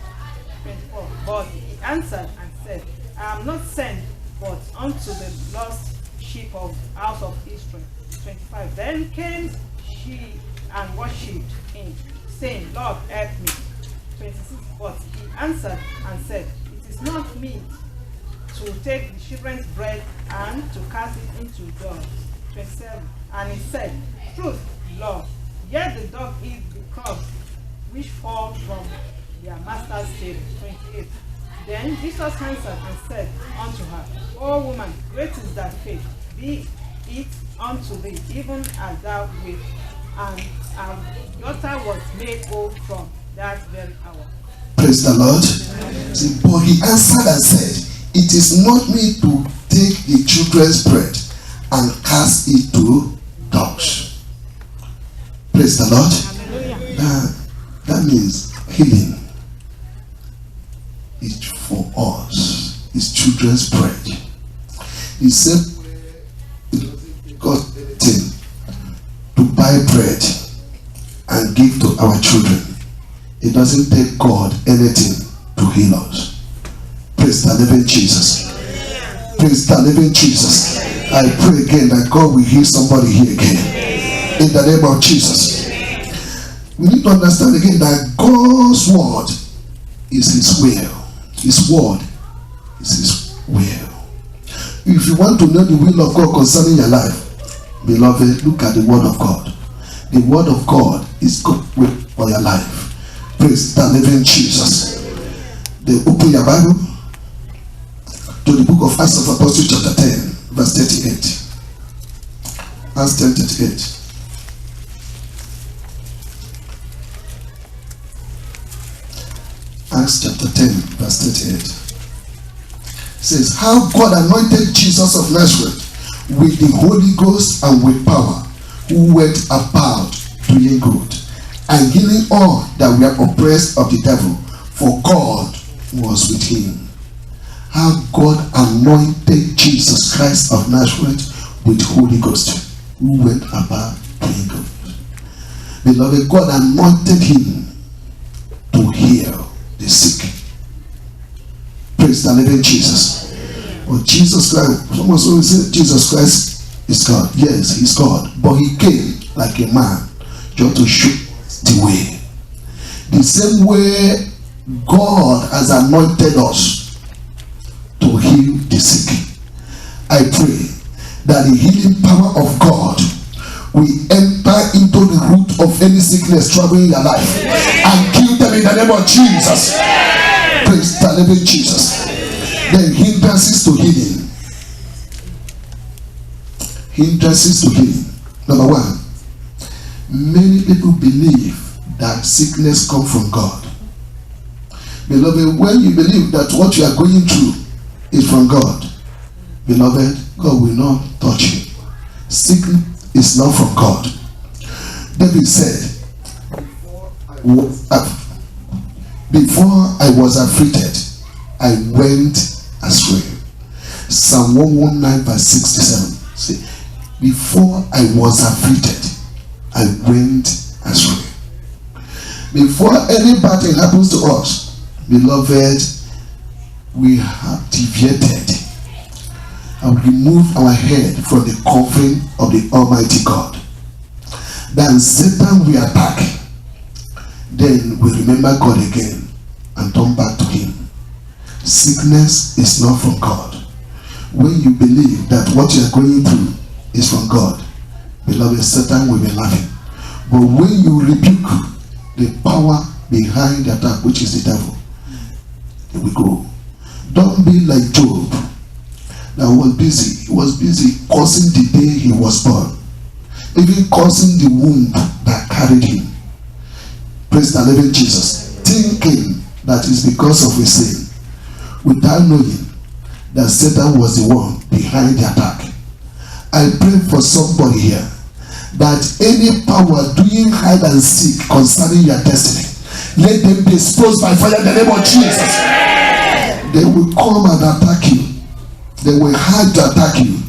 24. But he answered and said, I am not sent but unto the lost sheep of the house of Israel. 25. Then came she and worshipped him, saying, Lord, help me. 26. But he answered and said, It is not meet to take the children's bread and to cast it into dogs. 27. And he said, Truth, Lord, yet the dog eat the crumbs which fall from their master's table. 28. Then Jesus answered and said unto her, O woman, great is thy faith, be it unto thee, even as thou wilt. And our daughter was made whole from that very hour. Praise the Lord. See, but he answered and said, It is not me to take the children's bread and cast it to dogs. Praise the Lord. That means healing is for us. It's children's bread. He said, God thing to buy bread and give to our children. It doesn't take God anything to heal us. Praise the living Jesus. Praise the living Jesus. I pray again that God will heal somebody here again. In the name of Jesus. We need to understand again that God's word is his will. His word is his will. If you want to know the will of God concerning your life, beloved, look at the word of God. The word of God is God's will for your life. Praise the living Jesus. Then open your Bible to the book of Acts of Apostles chapter 10 verse 38. Acts 10:38. Acts chapter 10 verse 38. It says, how God anointed Jesus of Nazareth with the Holy Ghost and with power, who went about doing good and healing all that were oppressed of the devil, for God was with him. How God anointed Jesus Christ of Nazareth with Holy Ghost, who went about doing good. Beloved, God anointed him to heal the sick. Praise the living Jesus. Well, Jesus Christ, someone always say Jesus Christ is God. Yes, he's God, but he came like a man just to show the way. The same way God has anointed us to heal the sick. I pray that the healing power of God will enter into the root of any sickness troubling your life and kill them in the name of Jesus. Praise the living Jesus. Then hindrances to healing. Hindrances to healing. Number one, many people believe that sickness comes from God. Beloved, when you believe that what you are going through is from God, beloved, God will not touch you. Sickness is not from God. David said, before I was afflicted, I went astray. Psalm 119 verse 67. Say, before I was afflicted, I went astray. Before any bad thing happens to us, beloved, we have deviated and removed our head from the covering of the Almighty God. Then Satan will attack. Then we remember God again and turn back to him. Sickness is not from God. When you believe that what you are going through is from God, beloved, Satan will be laughing. But when you rebuke the power behind the attack, which is the devil, here we go. Don't be like Job that was busy. He was busy causing the day he was born, even causing the womb that carried him. Praise the living Jesus. Thinking that is because of his sin, without knowing that Satan was the one behind the attack. I pray for somebody here that any power doing hide and seek concerning your destiny, let them be exposed by fire in the name of Jesus. They will come and attack you. They will hide to attack you,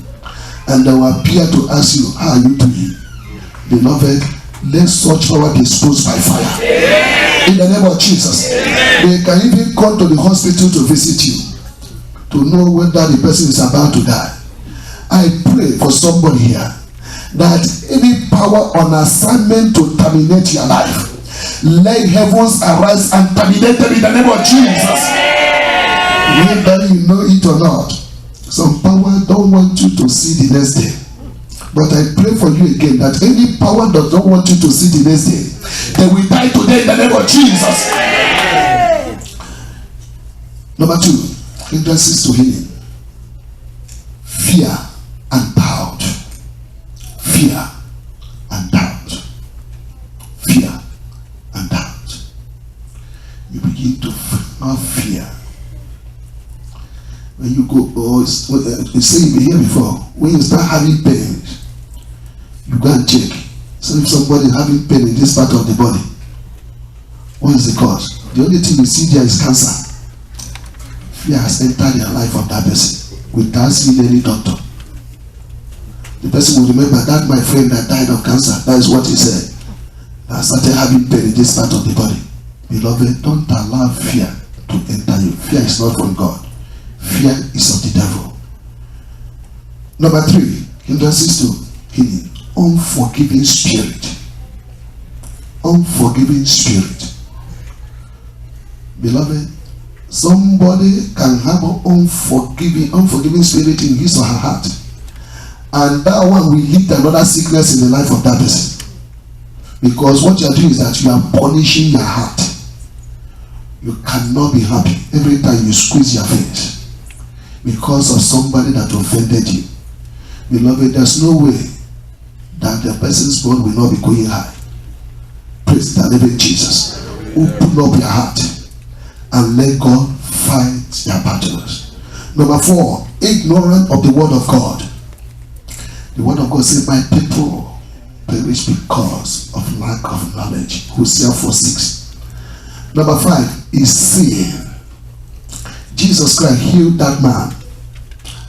and they will appear to ask you, how are you doing? Beloved, let such power be exposed by fire in the name of Jesus. They can even come to the hospital to visit you, to know whether the person is about to die. I pray for somebody here that any power on assignment to terminate your life, let heavens arise and terminate them in the name of Jesus. Whether you know it or not, some power don't want you to see the next day. But I pray for you again that any power that don't want you to see the next day, they will die today in the name of Jesus. Number 2, hindrances to healing. Fear and doubt. Fear and doubt. Fear and doubt. You begin to have fear. When you go, you say you've been here before, when you start having pain, you go and check. So if somebody is having pain in this part of the body, what is the cause? The only thing you see there is cancer. Fear has entered the life of that person without seeing any doctor. The person will remember that my friend that died of cancer, that is what he said. I started having pain in this part of the body. Beloved, don't allow fear to enter you. Fear is not from God. Fear is of the devil. Number 3, hindrances to healing. Unforgiving spirit. Unforgiving spirit. Beloved, somebody can have an unforgiving spirit in his or her heart, and that one will lead to another sickness in the life of that person. Because what you are doing is that you are punishing your heart. You cannot be happy every time you squeeze your face because of somebody that offended you. Beloved, there's no way that the person's blood will not be going high. Praise the living Jesus. Open up your heart and let God fight your battles. Number 4, ignorant of the word of God. The word of God says, my people perish because of lack of knowledge. Hosea 4:6. Number 5 is sin. Jesus Christ healed that man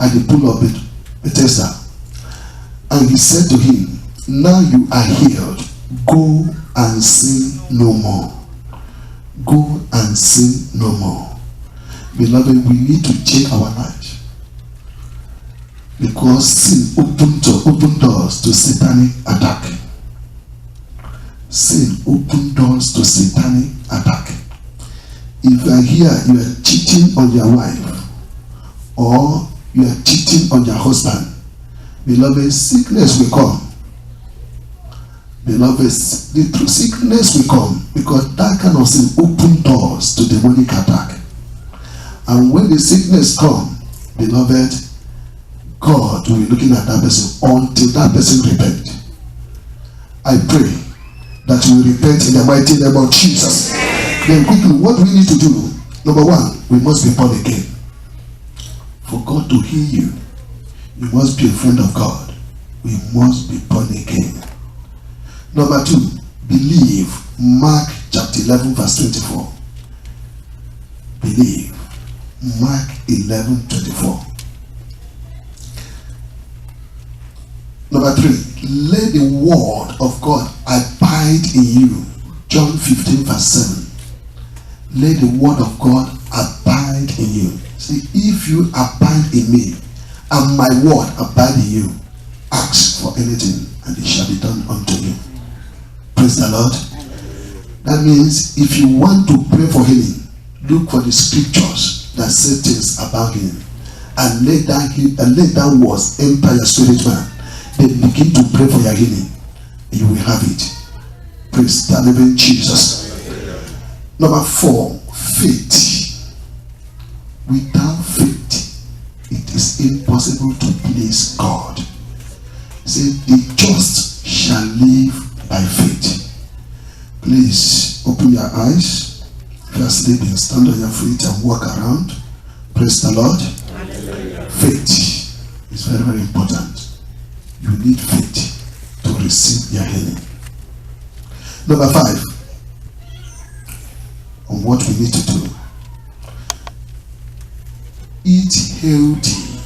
at the pool of Bethesda, and he said to him, now you are healed, go and sin no more. Go and sin no more. Beloved, we need to check our lives, because sin open doors to satanic attack. Sin open doors to satanic attack. If you are here, you are cheating on your wife, or you are cheating on your husband, beloved, sickness will come. Beloved, the true sickness will come, because that kind of sin open doors to demonic attack. And when the sickness come, beloved, God will be looking at that person until that person repent. I pray that you will repent in the mighty name of Jesus. Then quickly, what we need to do? Number 1, we must be born again. For God to heal you, you must be a friend of God. We must be born again. Number 2, believe. Mark chapter 11 verse 24. Believe. Mark 11:24. Number 3, let the word of God abide in you. John 15 verse 7. Let the word of God abide in you. See, if you abide in me and my word abide in you, ask for anything and it shall be done unto you. Praise the Lord. That means if you want to pray for healing, look for the scriptures that say things about healing and let that words enter your spirit man. Then begin to pray for your healing. You will have it. Praise the living Jesus. Number 4, faith. Without faith, it is impossible to please God. Say, the just shall live by faith. Please open your eyes. If you are sleeping, stand on your feet and walk around. Praise the Lord. Faith is very, very important. You need faith to receive your healing. Number 5, on what we need to do. Eat healthy.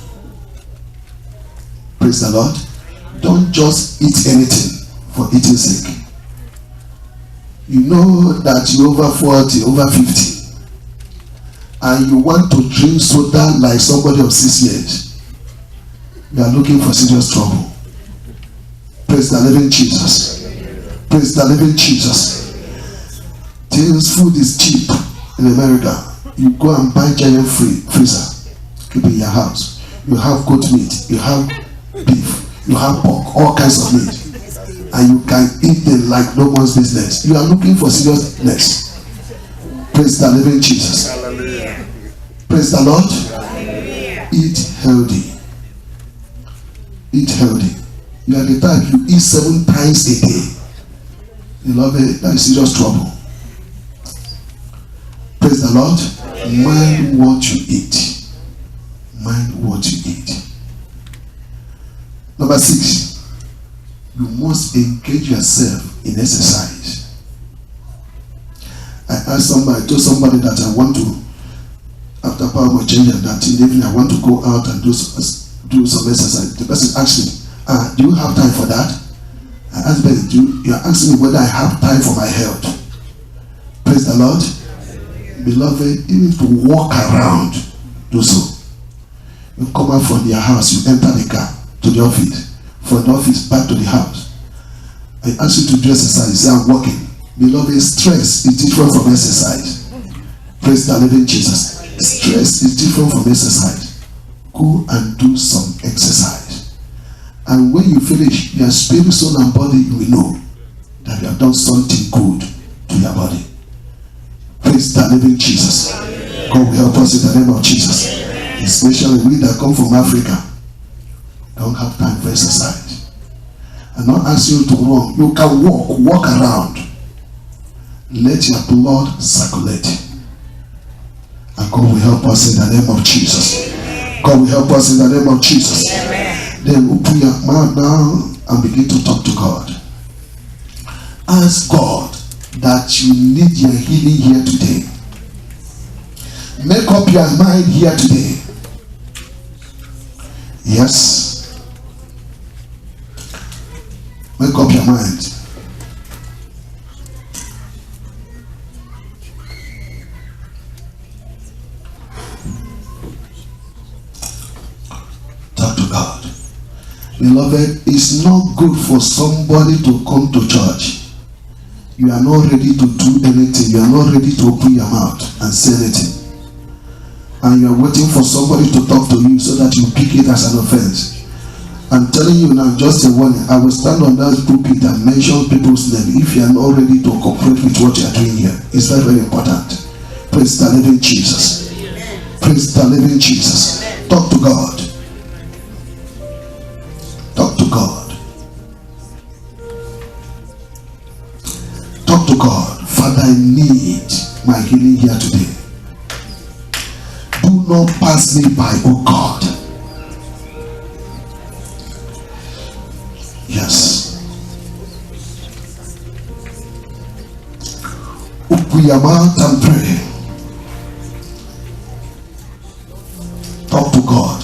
Praise the Lord. Don't just eat anything for eating sake. You know that you're over 40, over 50, and you want to drink soda like somebody of 6 years. You are looking for serious trouble. Praise the living Jesus. Praise the living Jesus. Things, food is cheap in America. You go and buy giant freezer. Keep in your house. You have goat meat, you have beef, you have pork, all kinds of meat. And you can eat them like no one's business. You are looking for seriousness. Praise the living Jesus. Hallelujah. Praise the Lord. Hallelujah. Eat healthy. Eat healthy. You are the type you eat 7 times a day. You love it. That is serious trouble. Praise the Lord. Mind what you eat. Mind what you eat. Number 6. You must engage yourself in exercise. I told somebody that I want to, after Power of Change that in the evening, I want to go out and do some exercise. The person asked me, do you have time for that? I asked them, you are asking me whether I have time for my health. Praise the Lord. Beloved, even to walk around, do so. You come out from your house, you enter the car to the office. From the office back to the house. I ask you to do exercise. You say, I'm walking. Beloved, stress is different from exercise. Praise the living Jesus. Stress is different from exercise. Go and do some exercise. And when you finish, your spirit, soul, and body, you will know that you have done something good to your body. Praise the living Jesus. God will help us in the name of Jesus. Especially we that come from Africa. Don't have time for exercise. I'm not asking you to run. You can walk around. Let your blood circulate. And God will help us in the name of Jesus. God will help us in the name of Jesus. Then open your mouth now and begin to talk to God. Ask God that you need your healing here today. Make up your mind here today. Yes. Make up your mind. Talk to God. Beloved, it's not good for somebody to come to church. You are not ready to do anything. You are not ready to open your mouth and say anything. And you are waiting for somebody to talk to you so that you pick it as an offense. I'm telling you now, just a warning. I will stand on that pulpit and mention people's name if you are not ready to cooperate with what you are doing here. It's very, very important. Praise the living Jesus. Praise the living Jesus. Talk to God. Talk to God. Talk to God. Father, I need my healing here today. Do not pass me by, oh God. Yes. Open your mouth and pray. Talk to God.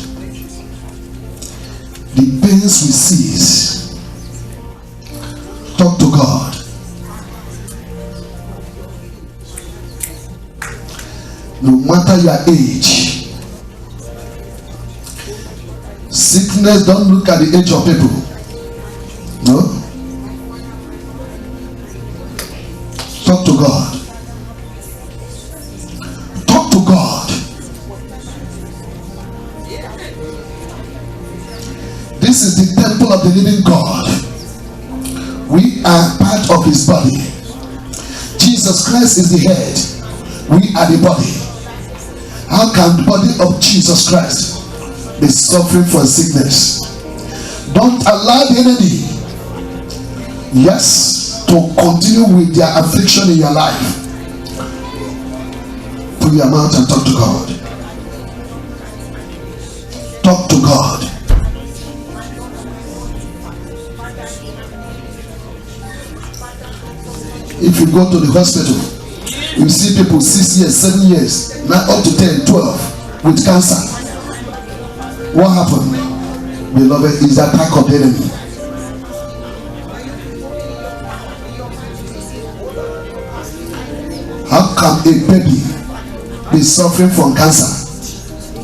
The pains we cease. Talk to God. No matter your age, sickness don't look at the age of people. No? Talk to God. Talk to God. This is the temple of the living God. We are part of his body. Jesus Christ is the head. We are the body. How can the body of Jesus Christ be suffering from sickness? Don't allow the enemy, yes, to continue with their affliction in your life. Put your mouth and talk to God. Talk to God. If you go to the hospital, you see people 6 years, 7 years, now up to 10, 12 with cancer. What happened? Beloved, is the attack of the enemy. How can a baby be suffering from cancer?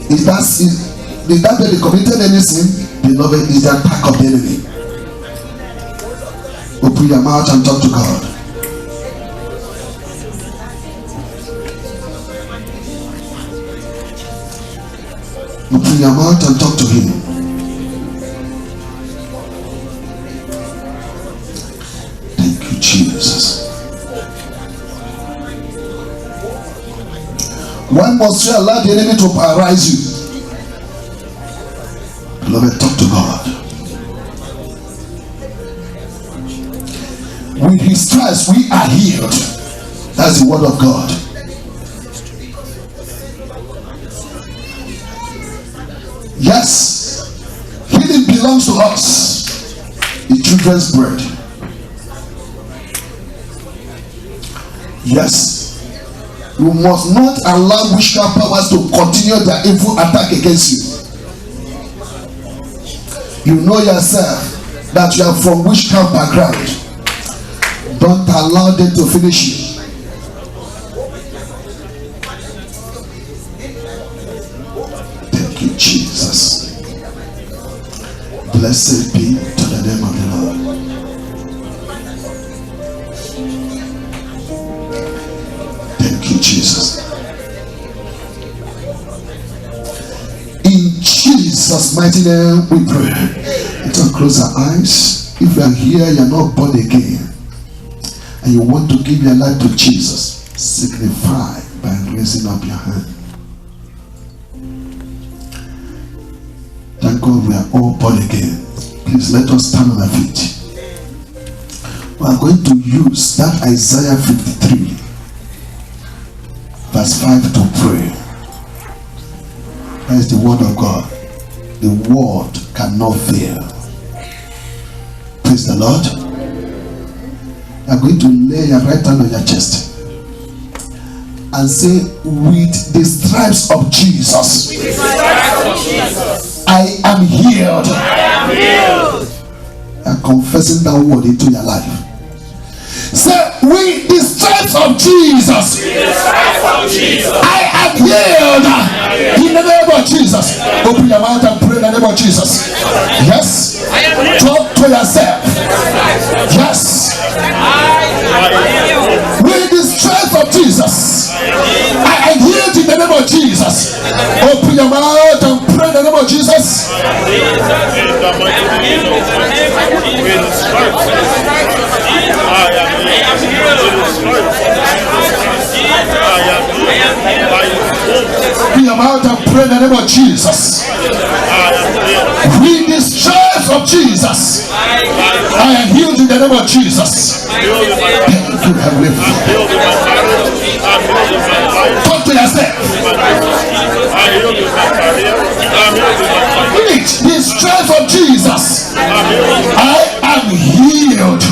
Did that baby committed any sin? Beloved, is the attack of the enemy. Open your mouth and talk to God. Open your mouth and talk to him. Thank you, Jesus. Why must you allow the enemy to paralyze you? Beloved, talk to God. With his stripes we are healed. That's the word of God. Yes, healing belongs to us, the children's bread. Yes, you must not allow witchcraft powers to continue their evil attack against you. You know yourself that you are from witchcraft background. Don't allow them to finish you. Thank you, Jesus. Blessed be to the name of the Lord. Thank you, Jesus. In Jesus' mighty name we pray. Let us close our eyes. If you are here, you are not born again, and you want to give your life to Jesus, signify by raising up your hand. Thank God we are all born again. Please let us stand on our feet. We are going to use that Isaiah 53 verse 5 to pray. That is the word of God. The word cannot fail. Praise the Lord. You are going to lay your right hand on your chest and say, with the stripes of Jesus, I am healed. You are confessing that word into your life. Say, with the stripes of Jesus, I am healed. In the name of Jesus. Open your mouth and pray in the name of Jesus. Yes. Talk to yourself. Yes. With the stripes of Jesus, I am healed in the name of Jesus. Open your mouth and pray in the name of Jesus. Open your mouth and pray in the name of Jesus. With the stripes of Jesus, I am healed in the name of Jesus. Thank you, Heavenly Father. Talk to yourself. With the stripes of Jesus, I am healed.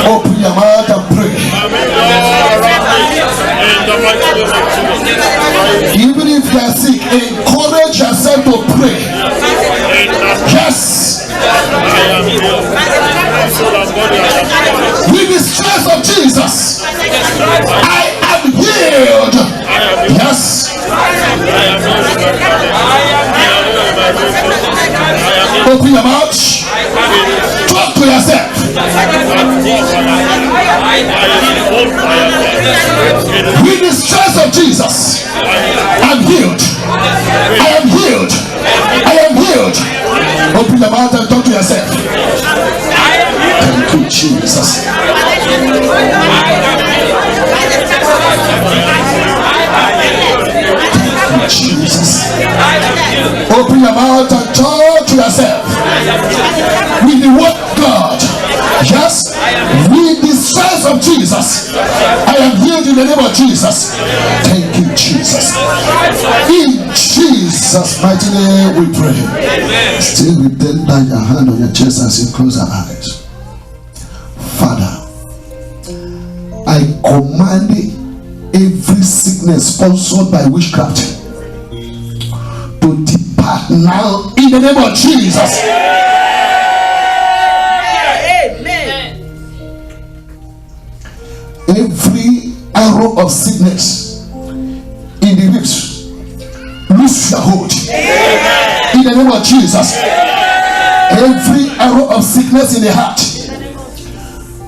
Open your mouth and pray. Even if you are sick, encourage yourself to pray. Yes. With the stripes of Jesus, I am healed. Yes. Open your mouth. Talk to yourself. With the stripes of Jesus, I'm healed. I am healed. Open your mouth and talk to yourself. Thank you, Jesus. Thank you, Jesus. Open your mouth and talk to yourself. With the word of God. Yes, with the strength of Jesus, I am healed in the name of Jesus. Thank you, Jesus. In Jesus' mighty name we pray. Still with them, down your hand on your chest as you close your eyes. Father, I command every sickness sponsored by witchcraft to depart now in the name of Jesus. Every arrow of sickness in the ribs, lose your hold. Amen. In the name of Jesus. Every arrow of sickness in the heart,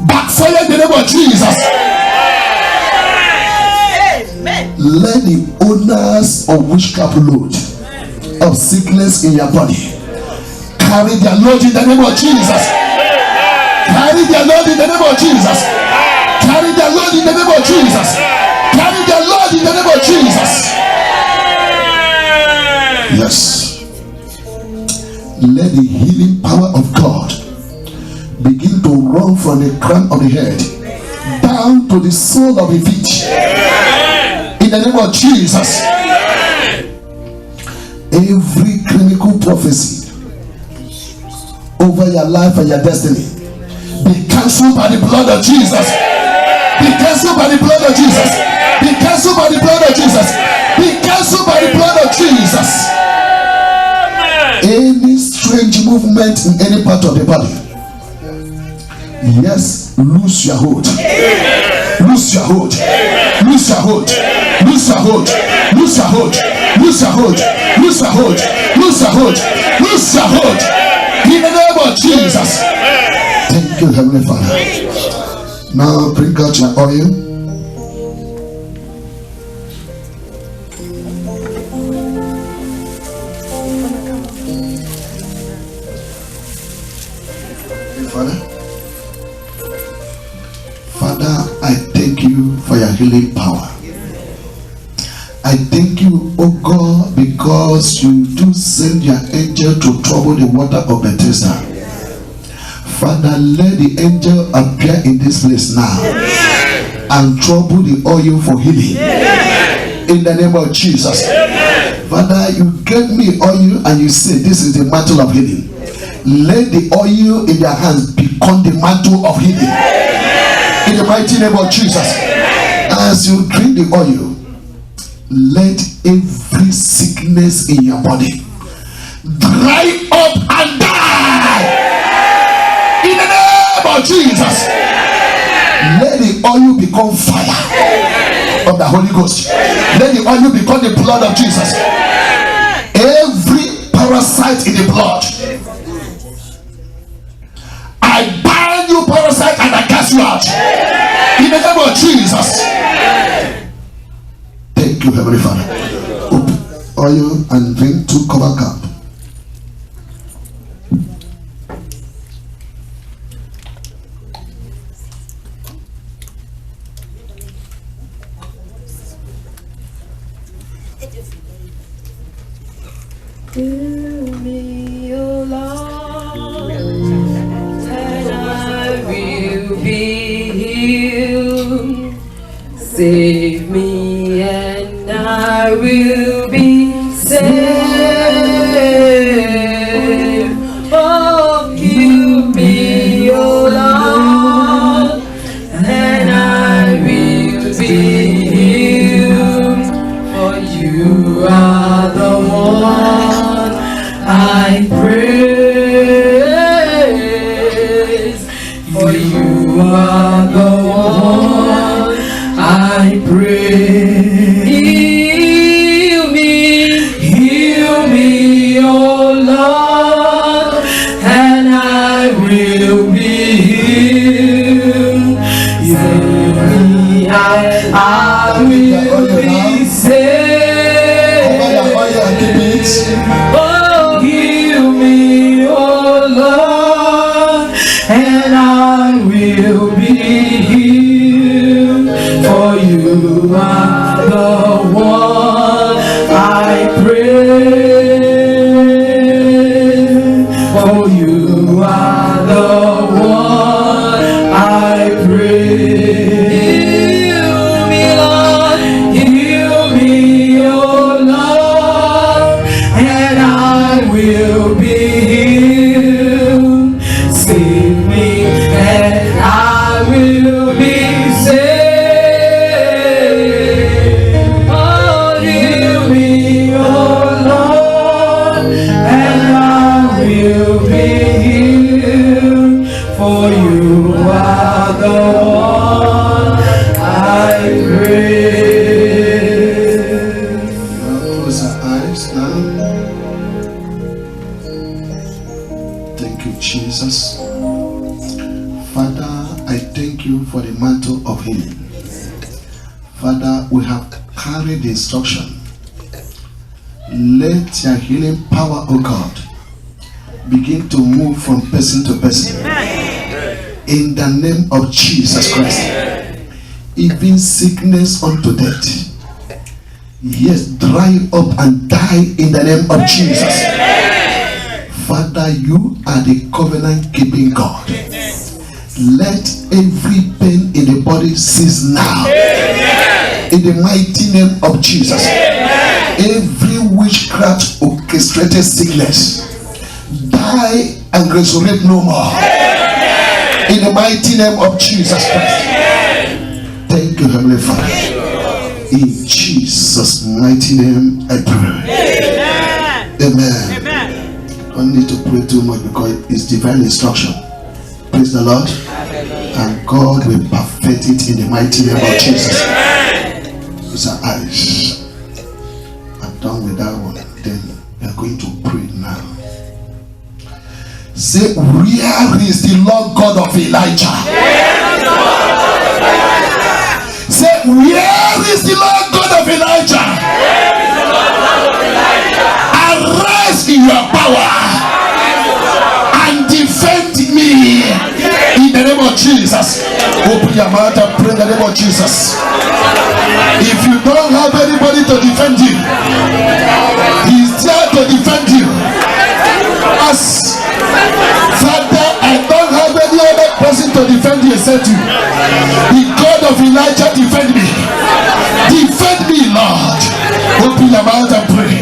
backfire in the name of Jesus. Amen. Let the owners of witchcraft load of sickness in your body carry their load in the name of Jesus. Carry their load in the name of Jesus. Carry their Lord in the name of Jesus. Carry their Lord in the name of Jesus. Yes. Let the healing power of God begin to run from the crown of the head down to the sole of the feet. In the name of Jesus. Every clinical prophecy over your life and your destiny be cancelled by the blood of Jesus. Be cancelled by the blood of Jesus. Be cancelled by the blood of Jesus. Be cancelled by the blood of Jesus. Any strange movement in any part of the body, yes, lose your hold. Lose your hold. Lose your hold. Lose your hold. Lose your hold. Lose your hold. Lose your hold. Lose your hold. Lose your hold. In the name of Jesus. Thank you, Heavenly Father. Now bring out your oil. Father, I thank you for your healing power. I thank you, oh God, because you do send your angel to trouble the water of Bethesda. Father, let the angel appear in this place now and trouble the oil for healing. In the name of Jesus. Father, you gave me oil and you said this is the mantle of healing. Let the oil in your hands become the mantle of healing. In the mighty name of Jesus. As you drink the oil, let every sickness in your body dry up and die. In the name of Jesus. Let the oil become fire of the Holy Ghost. Let the oil become the blood of Jesus. Every parasite in the blood, I bind you, parasite, and I cast you out. In the name of Jesus. Thank you, Heavenly Father. Open oil and drink 2 cover cup. Fill me, O Lord, and I will be healed. Save me and I will be saved. Oh, heal me, O Lord, and I will be healed. For you are the one I praise, for you are the one I praise. Heal me, O Lord, and I will be healed. Save me, and I will be saved. Oh, heal me, are the one I pray. Heal me, Lord, heal me, oh Lord, and I will be healed. Save me, and I will be saved. Oh, heal me, oh Lord, and I will be healed. For you are the one I pray. Now close our eyes now. Thank you, Jesus. Father, I thank you for the mantle of healing. Father, we have carried the instruction. Let your healing power, oh God, begin to move from person to person. In the name of Jesus Christ. Even sickness unto death, yes, dry up and die in the name of Jesus. Father, you are the covenant keeping God. Let every pain in the body cease now. In the mighty name of Jesus. Every witchcraft orchestrated sickness, die and resurrect no more. In the mighty name of Jesus Christ. Thank you, Heavenly Father. In Jesus' mighty name I pray. Amen. Amen. Don't need to pray too much because it's divine instruction. Praise the Lord. And God will perfect it in the mighty name of Jesus. Close our eyes. I'm done with that one. Then we are going to pray now. Say, where is the Lord God of Elijah? Say, where is the Lord God of Elijah? Arise in your power and defend me in the name of Jesus. Open your mouth and pray in the name of Jesus. If you don't have anybody to defend you, He's there to defend you. As Father, I don't have any other person to defend you except you. The God of Elijah, defend me. Defend me, Lord. Open your mouth and pray.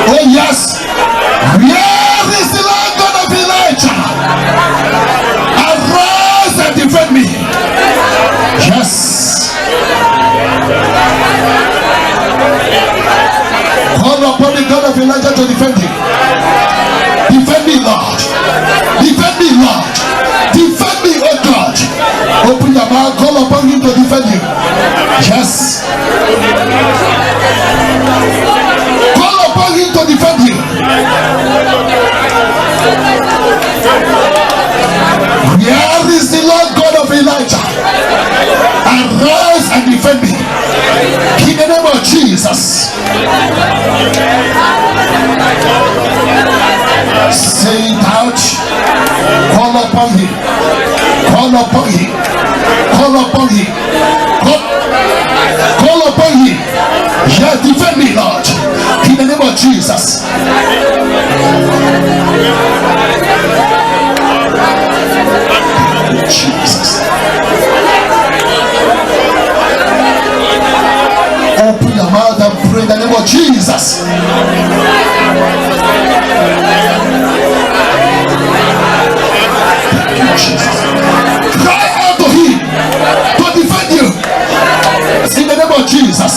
Oh yes. Where is the Lord God of Elijah? Arise and defend me. Yes. Call upon the God of Elijah to defend him. Defend me, Lord. Defend me, Lord. Defend me, oh God. Open your mouth, call upon him to defend you. Yes. Call upon him to defend you. Where is the Lord God of Elijah? Arise and defend me. In the name of Jesus. Say it out. Call upon him. Call upon him. Call upon him. Call upon him. Yes, defend me, Lord. In the name of Jesus. Jesus. Open your mouth and pray in the name of Jesus. Thank you, Jesus. Cry out to him to defend you in the name of Jesus.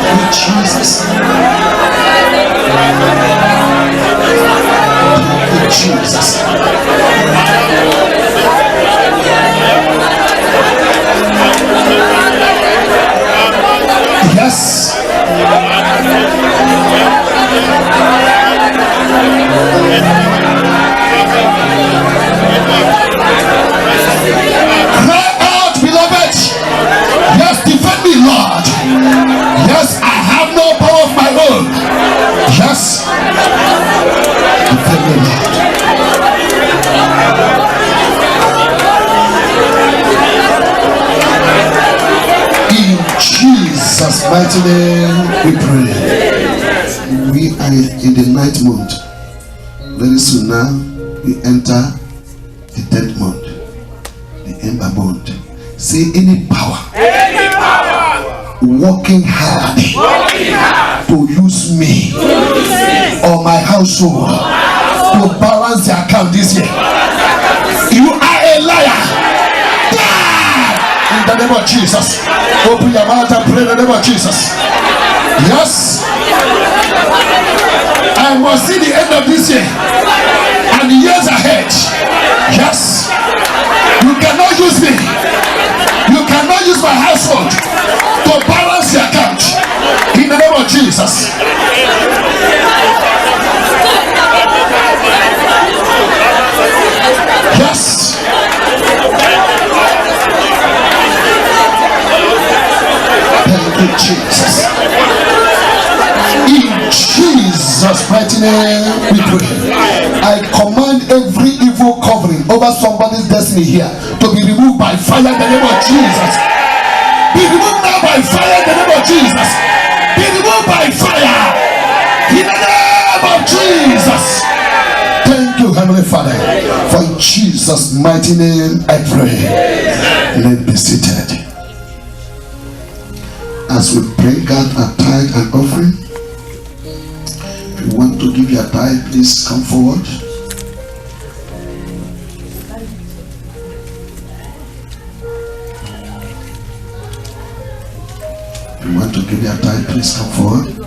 Thank you, Jesus. Thank you, Jesus. Yes. Cry out, beloved. Yes, defend me, Lord. Yes, I have no power of my own. Yes. Defend me, Lord. Jesus' mighty name we pray. We are in the 9th month. Very soon now we enter the 10th month, the ember month. Say any power working hard to use me or my household to balance the account this year. You are a liar. In the name of Jesus. Open your mouth and pray in the name of Jesus. Yes. I must see the end of this year and the years ahead. Yes. You cannot use me. You cannot use my household to balance the account. In the name of Jesus. Yes. Thank you, Jesus. In Jesus' mighty name we pray. I command every evil covering over somebody's destiny here to be removed by fire in the name of Jesus. Be removed now by fire in the name of Jesus. Be removed by fire in the name of Jesus. Thank you, Heavenly Father. For in Jesus' mighty name I pray. Let be seated. As we bring out our tithe and offering, if you want to give your tithe, please come forward. If you want to give your tithe, please come forward.